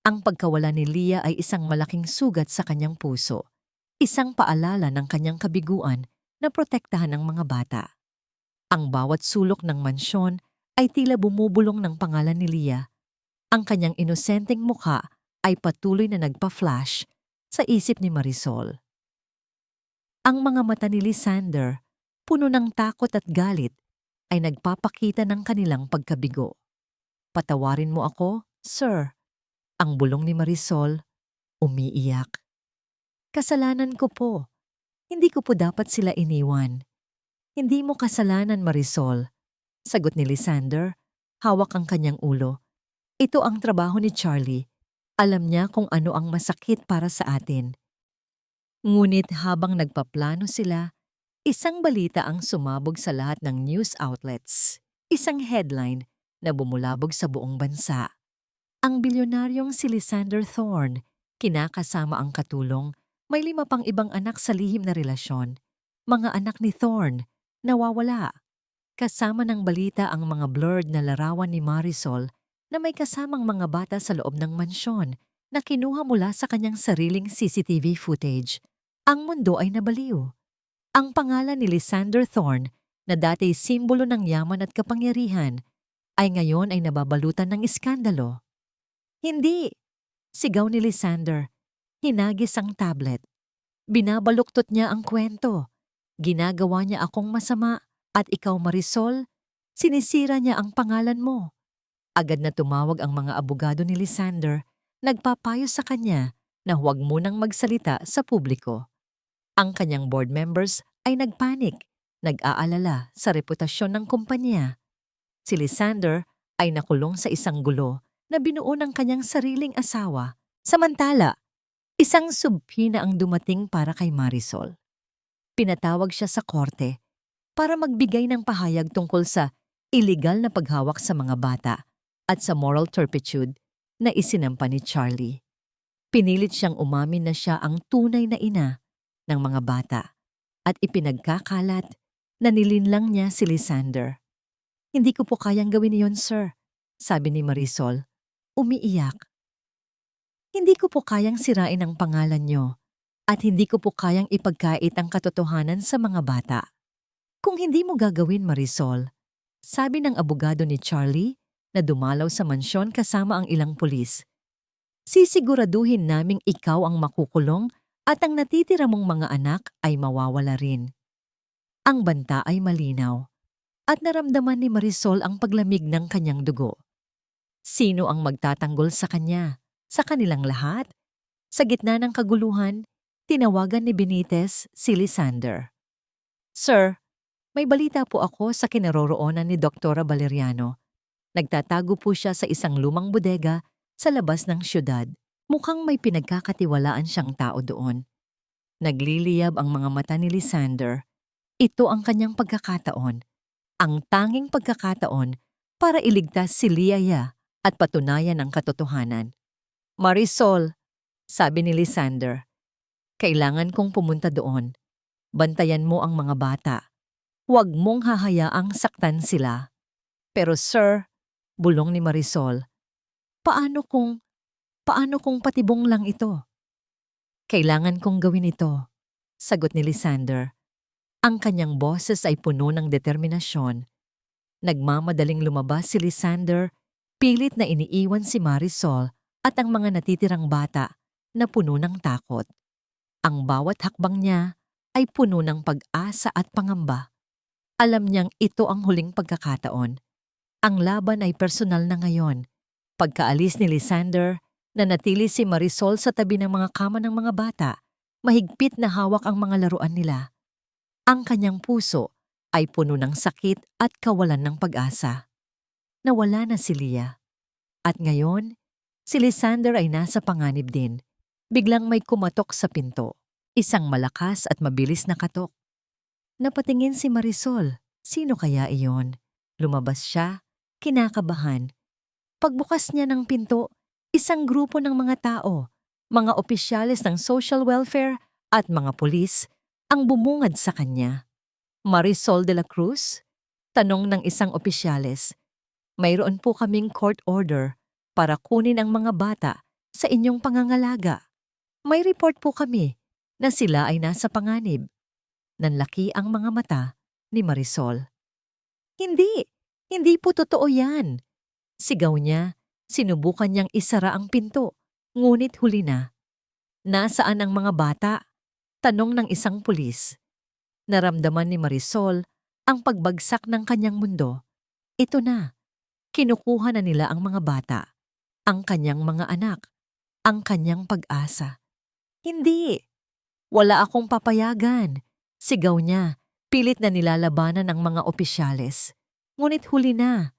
Ang pagkawala ni Lia ay isang malaking sugat sa kanyang puso. Isang paalala ng kanyang kabiguan na protektahan ng mga bata. Ang bawat sulok ng mansyon ay tila bumubulong ng pangalan ni Lia. Ang kanyang inosenteng mukha ay patuloy na nagpa-flash sa isip ni Marisol. Ang mga mata ni Lysander, puno ng takot at galit, ay nagpapakita ng kanilang pagkabigo. Patawarin mo ako, sir. Ang bulong ni Marisol, umiiyak. Kasalanan ko po. Hindi ko po dapat sila iniwan. Hindi mo kasalanan, Marisol. Sagot ni Lysander, hawak ang kanyang ulo. Ito ang trabaho ni Charlie. Alam niya kung ano ang masakit para sa atin. Ngunit habang nagpaplano sila, isang balita ang sumabog sa lahat ng news outlets. Isang headline na bumulabog sa buong bansa. Ang bilyonaryong si Lysander Thorne, kinakasama ang katulong, may 5 pang ibang anak sa lihim na relasyon. Mga anak ni Thorne, nawawala. Kasama ng balita ang mga blurred na larawan ni Marisol na may kasamang mga bata sa loob ng mansyon na kinuha mula sa kanyang sariling CCTV footage. Ang mundo ay nabaliw. Ang pangalan ni Lysander Thorne na dati simbolo ng yaman at kapangyarihan ay ngayon ay nababalutan ng iskandalo. Hindi! Sigaw ni Lysander. Hinagis ang tablet. Binabaluktot niya ang kwento. Ginagawa niya akong masama at ikaw, Marisol, sinisira niya ang pangalan mo. Agad na tumawag ang mga abogado ni Lysander, nagpapayo sa kanya na huwag munang magsalita sa publiko. Ang kanyang board members ay nagpanik, nag-aalala sa reputasyon ng kumpanya. Si Lysander ay nakulong sa isang gulo na binuo ng kanyang sariling asawa. Samantala, isang subpoena ang dumating para kay Marisol. Pinatawag siya sa korte para magbigay ng pahayag tungkol sa iligal na paghawak sa mga bata at sa moral turpitude na isinampa ni Charlie. Pinilit siyang umamin na siya ang tunay na ina ng mga bata at ipinagkakalat na nilinlang niya si Lysander. Hindi ko po kayang gawin iyon, sir, sabi ni Marisol, umiiyak. Hindi ko po kayang sirain ang pangalan niyo at hindi ko po kayang ipagkait ang katotohanan sa mga bata. Kung hindi mo gagawin, Marisol, sabi ng abogado ni Charlie na dumalaw sa mansyon kasama ang ilang pulis, sisiguraduhin naming ikaw ang makukulong at ang natitira mong mga anak ay mawawala rin. Ang banta ay malinaw at naramdaman ni Marisol ang paglamig ng kanyang dugo. Sino ang magtatanggol sa kanya? Sa kanilang lahat? Sa gitna ng kaguluhan, tinawagan ni Benitez si Lysander. Sir, may balita po ako sa kinaroroonan ni Dr. Valeriano. Nagtatago po siya sa isang lumang bodega sa labas ng syudad. Mukhang may pinagkakatiwalaan siyang tao doon. Nagliliyab ang mga mata ni Lysander. Ito ang kanyang pagkakataon. Ang tanging pagkakataon para iligtas si Liaya at patunayan ang katotohanan. Marisol, sabi ni Lysander, kailangan kong pumunta doon. Bantayan mo ang mga bata. Huwag mong hahayaang saktan sila. Pero sir, bulong ni Marisol, paano kung patibong lang ito? Kailangan kong gawin ito, sagot ni Lysander. Ang kanyang boses ay puno ng determinasyon. Nagmamadaling lumabas si Lysander, pilit na iniiwan si Marisol at ang mga natitirang bata na puno ng takot. Ang bawat hakbang niya ay puno ng pag-asa at pangamba. Alam niyang ito ang huling pagkakataon. Ang laban ay personal na ngayon. Pagkaalis ni Lysander, nanatili si Marisol sa tabi ng mga kama ng mga bata. Mahigpit na hawak ang mga laruan nila. Ang kanyang puso ay puno ng sakit at kawalan ng pag-asa. Nawala na si Lia. At ngayon, si Lysander ay nasa panganib din. Biglang may kumatok sa pinto. Isang malakas at mabilis na katok. Napatingin si Marisol. Sino kaya iyon? Lumabas siya, kinakabahan. Pagbukas niya ng pinto, isang grupo ng mga tao, mga opisyales ng social welfare at mga pulis ang bumungad sa kanya. Marisol de la Cruz? Tanong ng isang opisyales. Mayroon po kaming court order para kunin ang mga bata sa inyong pangangalaga. May report po kami na sila ay nasa panganib. Nanlaki ang mga mata ni Marisol. Hindi po totoo yan. Sigaw niya, sinubukan niyang isara ang pinto, ngunit huli na. Nasaan ang mga bata? Tanong ng isang pulis. Naramdaman ni Marisol ang pagbagsak ng kanyang mundo. Ito na, kinukuha na nila ang mga bata, ang kanyang mga anak, ang kanyang pag-asa. Hindi, wala akong papayagan. Sigaw niya, pilit na nilalabanan ng mga opisyales. Ngunit huli na.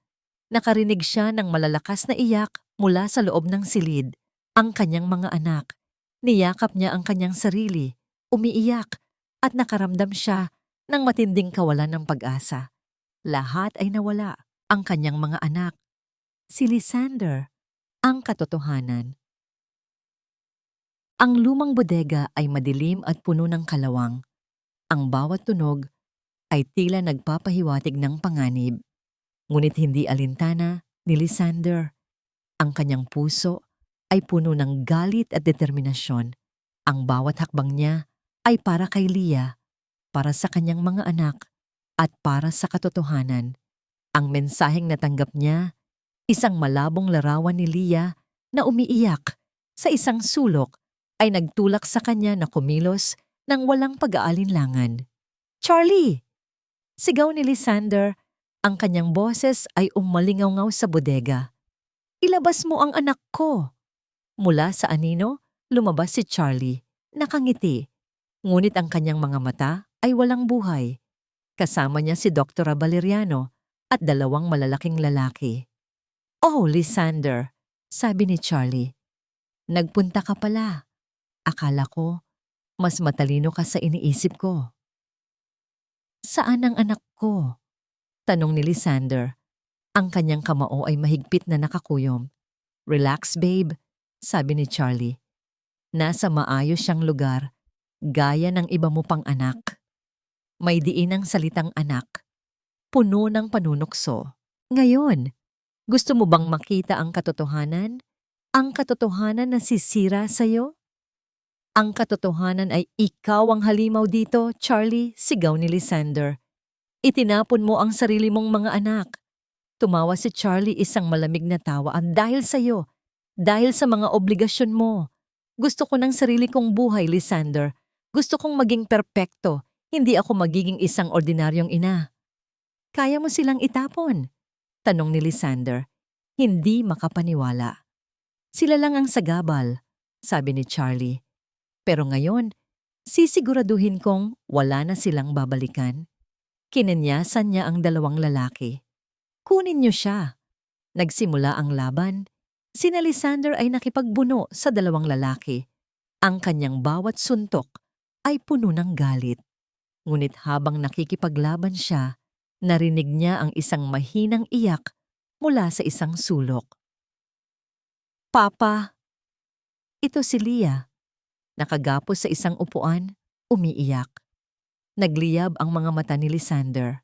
Nakarinig siya ng malalakas na iyak mula sa loob ng silid. Ang kanyang mga anak. Niyakap niya ang kanyang sarili, umiiyak, at nakaramdam siya ng matinding kawalan ng pag-asa. Lahat ay nawala. Ang kanyang mga anak. Si Lysander, ang katotohanan. Ang lumang bodega ay madilim at puno ng kalawang. Ang bawat tunog ay tila nagpapahiwatig ng panganib. Ngunit hindi alintana ni Lysander. Ang kanyang puso ay puno ng galit at determinasyon. Ang bawat hakbang niya ay para kay Lia, para sa kanyang mga anak, at para sa katotohanan. Ang mensaheng natanggap niya, isang malabong larawan ni Leah na umiiyak sa isang sulok ay nagtulak sa kanya na kumilos ng walang pag-aalinlangan. "Charlie!" Sigaw ni Lysander. Ang kanyang boses ay umalingaw sa bodega. "Ilabas mo ang anak ko!" Mula sa anino, lumabas si Charlie, nakangiti. Ngunit ang kanyang mga mata ay walang buhay. Kasama niya si Dr. Valeriano at dalawang malalaking lalaki. "Oh, Lysander," sabi ni Charlie. "Nagpunta ka pala. Akala ko, mas matalino ka sa iniisip ko." "Saan ang anak ko?" tanong ni Lysander. Ang kanyang kamao ay mahigpit na nakakuyom. "Relax, babe," sabi ni Charlie. "Nasa maayos siyang lugar, gaya ng iba mo pang anak." May diin ang salitang anak, puno ng panunukso. "Ngayon, gusto mo bang makita ang katotohanan? Ang katotohanan na sisira sa'yo?" "Ang katotohanan ay ikaw ang halimaw dito, Charlie," sigaw ni Lysander. "Itinapon mo ang sarili mong mga anak." Tumawa si Charlie, isang malamig na tawa. "At dahil sa'yo, dahil sa mga obligasyon mo. Gusto ko ng sarili kong buhay, Lysander. Gusto kong maging perpekto. Hindi ako magiging isang ordinaryong ina." "Kaya mo silang itapon?" tanong ni Lysander, hindi makapaniwala. "Sila lang ang sagabal," sabi ni Charlie. "Pero ngayon, sisiguraduhin kong wala na silang babalikan." Kinanyasan niya ang dalawang lalaki. "Kunin niyo siya." Nagsimula ang laban. Sina Lysander ay nakipagbuno sa dalawang lalaki. Ang kanyang bawat suntok ay puno ng galit. Ngunit habang nakikipaglaban siya, narinig niya ang isang mahinang iyak mula sa isang sulok. "Papa!" Ito si Leah. Nakagapos sa isang upuan, umiiyak. Nagliyab ang mga mata ni Lysander.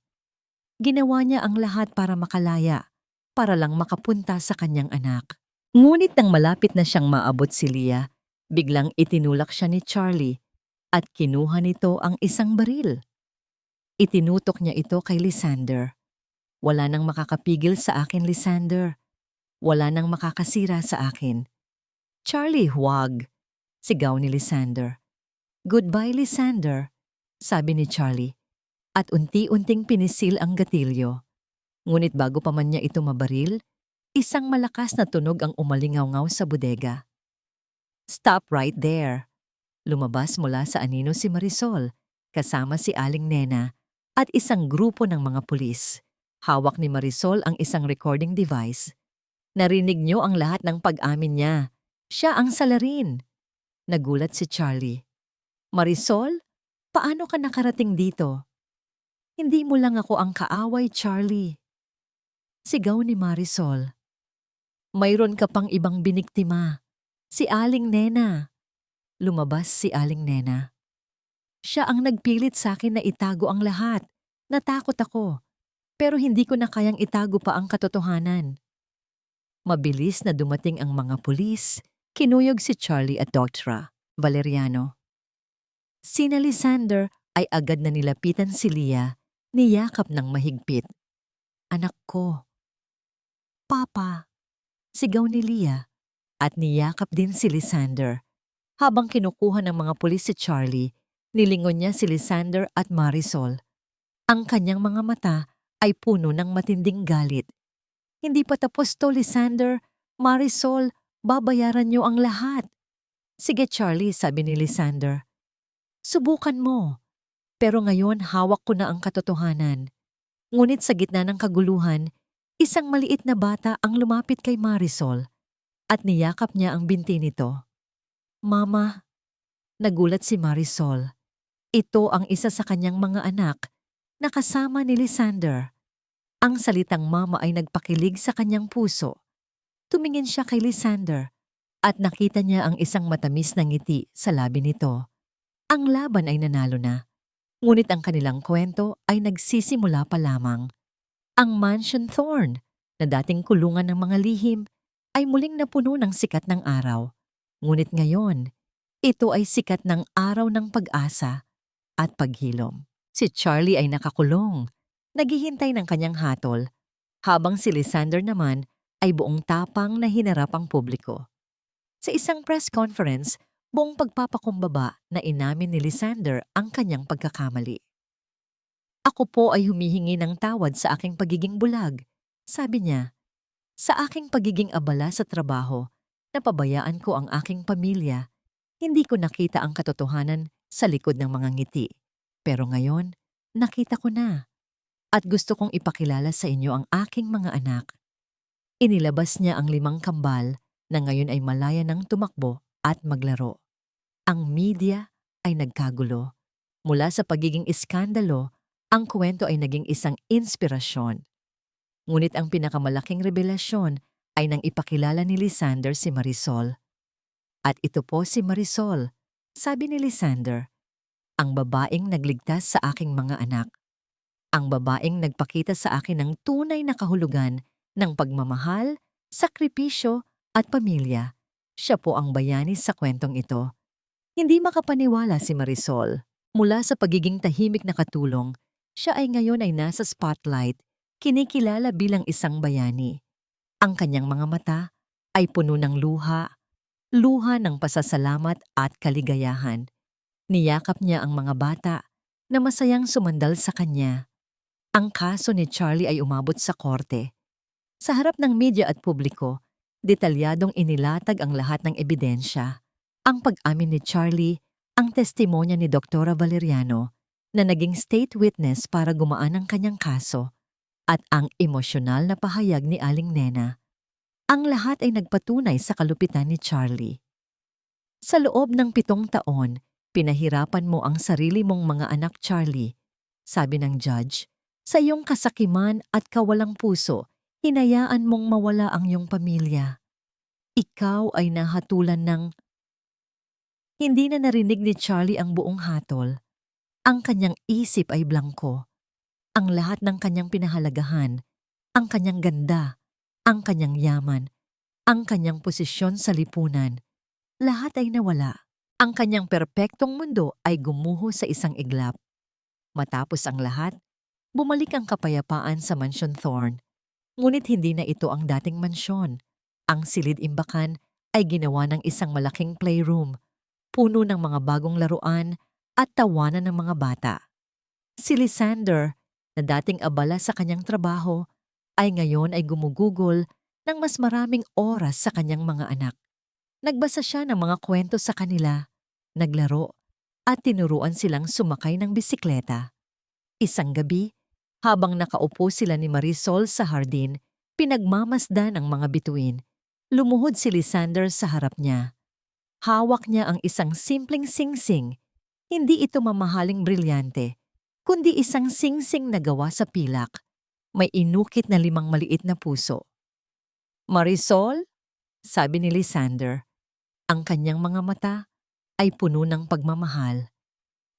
Ginawa niya ang lahat para makalaya, para lang makapunta sa kanyang anak. Ngunit nang malapit na siyang maabot si Leah, biglang itinulak siya ni Charlie at kinuha nito ang isang baril. Itinutok niya ito kay Lysander. "Wala nang makakapigil sa akin, Lysander. Wala nang makakasira sa akin." "Charlie, huwag!" sigaw ni Lysander. "Goodbye, Lysander," sabi ni Charlie, at unti-unting pinisil ang gatilyo. Ngunit bago pa man niya ito mabaril, isang malakas na tunog ang umalingaw sa bodega. "Stop right there!" Lumabas mula sa anino si Marisol, kasama si Aling Nena at isang grupo ng mga pulis. Hawak ni Marisol ang isang recording device. "Narinig niyo ang lahat ng pag-amin niya. Siya ang salarin." Nagulat si Charlie. "Marisol, paano ka nakarating dito?" "Hindi mo lang ako ang kaaway, Charlie." Sigaw ni Marisol. "Mayroon ka pang ibang biniktima. Si Aling Nena." Lumabas si Aling Nena. "Siya ang nagpilit sa akin na itago ang lahat. Natakot ako. Pero hindi ko na kayang itago pa ang katotohanan." Mabilis na dumating ang mga pulis, kinuyog si Charlie at Dr. Valeriano. Sina Lysander ay agad na nilapitan si Leah, niyakap ng mahigpit. "Anak ko." "Papa!" sigaw ni Leah at niyakap din si Lysander. Habang kinukuha ng mga pulis si Charlie, nilingon niya si Lysander at Marisol. Ang kanyang mga mata ay puno ng matinding galit. "Hindi pa tapos to, Lysander. Marisol, babayaran niyo ang lahat." "Sige, Charlie," sabi ni Lysander. "Subukan mo. Pero ngayon hawak ko na ang katotohanan." Ngunit sa gitna ng kaguluhan, isang maliit na bata ang lumapit kay Marisol at niyakap niya ang binti nito. "Mama," nagulat si Marisol. Ito ang isa sa kanyang mga anak na kasama ni Lysander. Ang salitang mama ay nagpakilig sa kanyang puso. Tumingin siya kay Lysander at nakita niya ang isang matamis na ngiti sa labi nito. Ang laban ay nanalo na. Ngunit ang kanilang kwento ay nagsisimula pa lamang. Ang Mansion Thorn, na dating kulungan ng mga lihim, ay muling napuno ng sikat ng araw. Ngunit ngayon, ito ay sikat ng araw ng pag-asa at paghilom. Si Charlie ay nakakulong naghihintay ng kanyang hatol, habang si Lysander naman ay buong tapang na hinarap ang publiko. Sa isang press conference, buong pagpapakumbaba na inamin ni Lysander ang kanyang pagkakamali. "Ako po ay humihingi ng tawad sa aking pagiging bulag," sabi niya. "Sa aking pagiging abala sa trabaho, napabayaan ko ang aking pamilya. Hindi ko nakita ang katotohanan sa likod ng mga ngiti. Pero ngayon, nakita ko na. At gusto kong ipakilala sa inyo ang aking mga anak." Inilabas niya ang 5 kambal na ngayon ay malaya ng tumakbo at maglaro. Ang media ay nagkagulo. Mula sa pagiging iskandalo, ang kwento ay naging isang inspirasyon. Ngunit ang pinakamalaking revelasyon ay nang ipakilala ni Lysander si Marisol. "At ito po si Marisol," sabi ni Lysander, "ang babaeng nagligtas sa aking mga anak. Ang babaeng nagpakita sa akin ng tunay na kahulugan ng pagmamahal, sakripisyo at pamilya. Siya po ang bayani sa kwentong ito." Hindi makapaniwala si Marisol. Mula sa pagiging tahimik na katulong, siya ay ngayon ay nasa spotlight, kinikilala bilang isang bayani. Ang kanyang mga mata ay puno ng luha, luha ng pasasalamat at kaligayahan. Niyakap niya ang mga bata na masayang sumandal sa kanya. Ang kaso ni Charlie ay umabot sa korte. Sa harap ng media at publiko, detalyadong inilatag ang lahat ng ebidensya. Ang pag-amin ni Charlie, ang testimonya ni Dr. Valeriano na naging state witness para gumaan ang kanyang kaso, at ang emosyonal na pahayag ni Aling Nena. Ang lahat ay nagpatunay sa kalupitan ni Charlie. "Sa loob ng 7 taon, pinahirapan mo ang sarili mong mga anak, Charlie," sabi ng judge. "Sa iyong kasakiman at kawalang puso, hinayaan mong mawala ang iyong pamilya. Ikaw ay nahatulan ng..." Hindi na narinig ni Charlie ang buong hatol. Ang kanyang isip ay blangko. Ang lahat ng kanyang pinahalagahan, ang kanyang ganda, ang kanyang yaman, ang kanyang posisyon sa lipunan, lahat ay nawala. Ang kanyang perpektong mundo ay gumuho sa isang iglap. Matapos ang lahat, bumalik ang kapayapaan sa Mansyon Thorn. Ngunit hindi na ito ang dating mansyon. Ang silid-imbakan ay ginawa ng isang malaking playroom, puno ng mga bagong laruan at tawanan ng mga bata. Si Lysander, na dating abala sa kanyang trabaho, ay ngayon ay gumugugol ng mas maraming oras sa kanyang mga anak. Nagbasa siya ng mga kwento sa kanila, naglaro, at tinuruan silang sumakay ng bisikleta. Isang gabi, habang nakaupo sila ni Marisol sa hardin, pinagmamasdan ang mga bituin. Lumuhod si Lysander sa harap niya. Hawak niya ang isang simpleng singsing. Hindi ito mamahaling brilyante, kundi isang singsing na gawa sa pilak. May inukit na 5 maliit na puso. "Marisol?" sabi ni Lysander. Ang kanyang mga mata ay puno ng pagmamahal.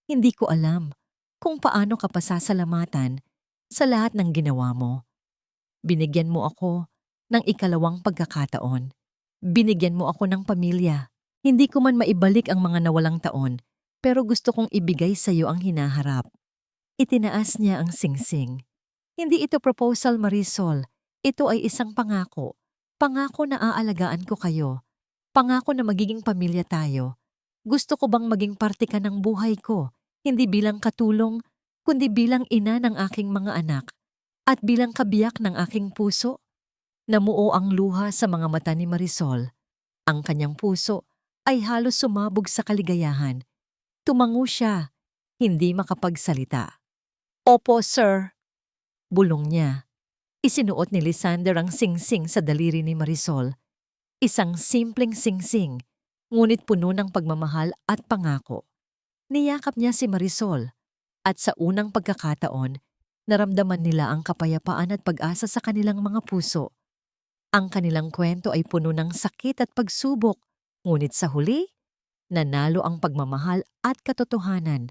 "Hindi ko alam kung paano ka pasasalamatan sa lahat ng ginawa mo. Binigyan mo ako ng ikalawang pagkakataon. Binigyan mo ako ng pamilya. Hindi ko man maibalik ang mga nawalang taon, pero gusto kong ibigay sa iyo ang hinaharap." Itinaas niya ang singsing. "Hindi ito proposal, Marisol. Ito ay isang pangako. Pangako na aalagaan ko kayo. Pangako na magiging pamilya tayo. Gusto ko bang maging parte ka ng buhay ko, hindi bilang katulong, kundi bilang ina ng aking mga anak, at bilang kabiyak ng aking puso?" Namuo ang luha sa mga mata ni Marisol. Ang kanyang puso ay halos sumabog sa kaligayahan. Tumango siya, hindi makapagsalita. "Opo, sir," bulong niya. Isinuot ni Lysander ang singsing sa daliri ni Marisol. Isang simpleng singsing, ngunit puno ng pagmamahal at pangako. Niyakap niya si Marisol, at sa unang pagkakataon, naramdaman nila ang kapayapaan at pag-asa sa kanilang mga puso. Ang kanilang kwento ay puno ng sakit at pagsubok, ngunit sa huli, nanalo ang pagmamahal at katotohanan.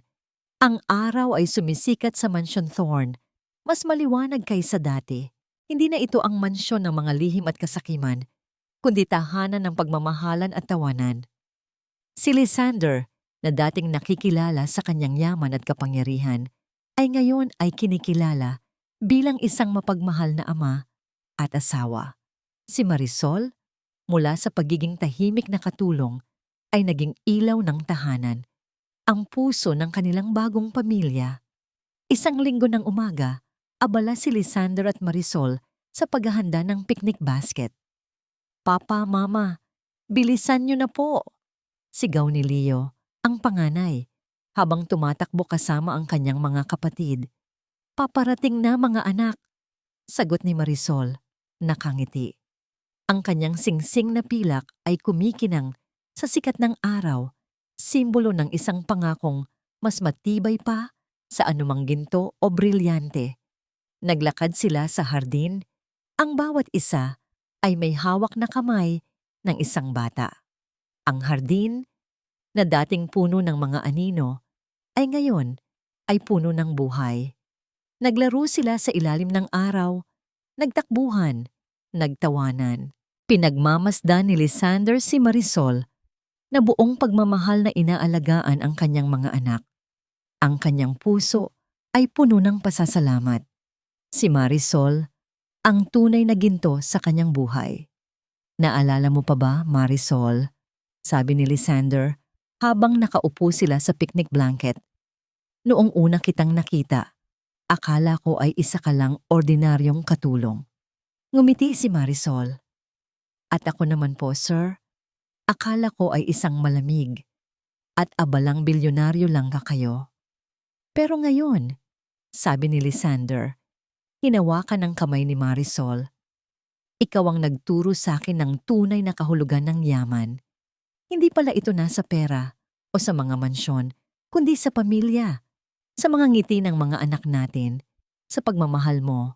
Ang araw ay sumisikat sa Mansyon Thorn, mas maliwanag kaysa dati. Hindi na ito ang mansyon ng mga lihim at kasakiman, kundi tahanan ng pagmamahalan at tawanan. Si Lysander, na dating nakikilala sa kanyang yaman at kapangyarihan, ay ngayon ay kinikilala bilang isang mapagmahal na ama at asawa. Si Marisol, mula sa pagiging tahimik na katulong, ay naging ilaw ng tahanan, ang puso ng kanilang bagong pamilya. Isang linggo ng umaga, abala si Lisander at Marisol sa paghahanda ng picnic basket. "Papa, Mama, bilisan niyo na po!" Sigaw ni Leo, ang panganay, habang tumatakbo kasama ang kanyang mga kapatid. "Paparating na, mga anak," sagot ni Marisol, nakangiti. Ang kanyang singsing na pilak ay kumikinang sa sikat ng araw, simbolo ng isang pangakong mas matibay pa sa anumang ginto o brilyante. Naglakad sila sa hardin, ang bawat isa ay may hawak na kamay ng isang bata. Ang hardin, na dating puno ng mga anino, ay ngayon ay puno ng buhay. Naglaro sila sa ilalim ng araw, nagtakbuhan, nagtawanan. Pinagmamasdan ni Lisander si Marisol na buong pagmamahal na inaalagaan ang kanyang mga anak. Ang kanyang puso ay puno ng pasasalamat. Si Marisol, ang tunay na ginto sa kanyang buhay. "Naalala mo pa ba, Marisol?" sabi ni Lisander habang nakaupo sila sa picnic blanket. "Noong una kitang nakita, akala ko ay isa ka lang ordinaryong katulong." Ngumiti si Marisol. "At ako naman po, sir, akala ko ay isang malamig at abalang bilyonaryo lang kayo. Pero ngayon," sabi ni Lisander, hinawakan ng kamay ni Marisol, "ikaw ang nagturo sa akin ng tunay na kahulugan ng yaman. Hindi pala ito nasa pera o sa mga mansyon, kundi sa pamilya, sa mga ngiti ng mga anak natin, sa pagmamahal mo."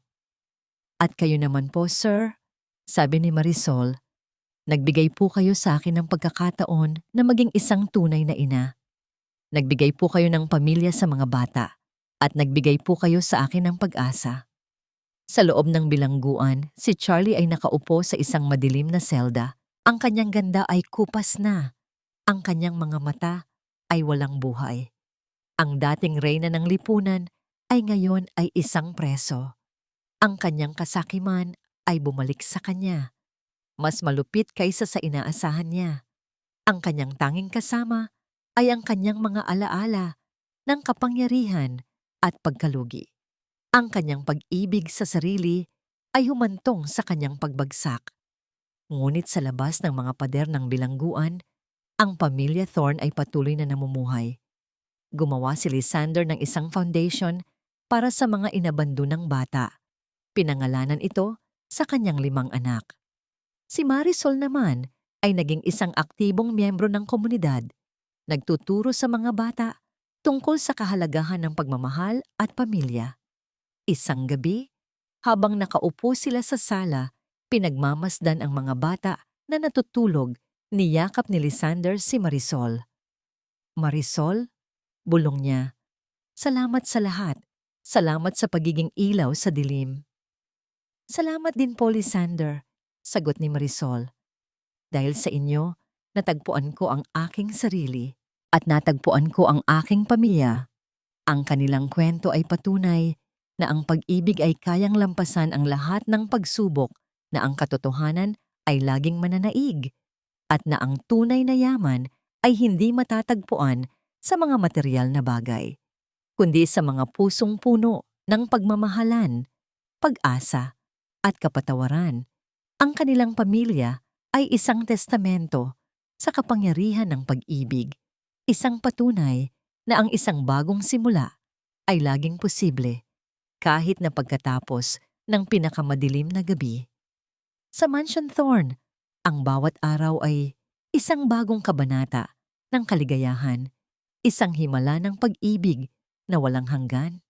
"At kayo naman po, sir," sabi ni Marisol, "nagbigay po kayo sa akin ng pagkakataon na maging isang tunay na ina. Nagbigay po kayo ng pamilya sa mga bata at nagbigay po kayo sa akin ng pag-asa." Sa loob ng bilangguan, si Charlie ay nakaupo sa isang madilim na selda. Ang kanyang ganda ay kupas na. Ang kanyang mga mata ay walang buhay. Ang dating reyna ng lipunan ay ngayon ay isang preso. Ang kanyang kasakiman ay bumalik sa kanya. Mas malupit kaysa sa inaasahan niya. Ang kanyang tanging kasama ay ang kanyang mga alaala ng kapangyarihan at pagkalugi. Ang kanyang pag-ibig sa sarili ay humantong sa kanyang pagbagsak. Ngunit sa labas ng mga pader ng bilangguan, ang pamilya Thorne ay patuloy na namumuhay. Gumawa si Lisander ng isang foundation para sa mga inabandonang bata. Pinangalanan ito sa kanyang 5 anak. Si Marisol naman ay naging isang aktibong miyembro ng komunidad, nagtuturo sa mga bata tungkol sa kahalagahan ng pagmamahal at pamilya. Isang gabi, habang nakaupo sila sa sala, pinagmamasdan ang mga bata na natutulog, niyakap ni Lisander si Marisol. "Marisol," bulong niya, "salamat sa lahat. Salamat sa pagiging ilaw sa dilim." "Salamat din po, Lisander," sagot ni Marisol. "Dahil sa inyo, natagpuan ko ang aking sarili at natagpuan ko ang aking pamilya." Ang kanilang kwento ay patunay na ang pag-ibig ay kayang lampasan ang lahat ng pagsubok, na ang katotohanan ay laging mananaig, at na ang tunay na yaman ay hindi matatagpuan sa mga material na bagay, kundi sa mga pusong puno ng pagmamahalan, pag-asa, at kapatawaran. Ang kanilang pamilya ay isang testamento sa kapangyarihan ng pag-ibig, isang patunay na ang isang bagong simula ay laging posible kahit na pagkatapos ng pinakamadilim na gabi. Sa Mansion Thorne, ang bawat araw ay isang bagong kabanata ng kaligayahan, isang himala ng pag-ibig na walang hanggan.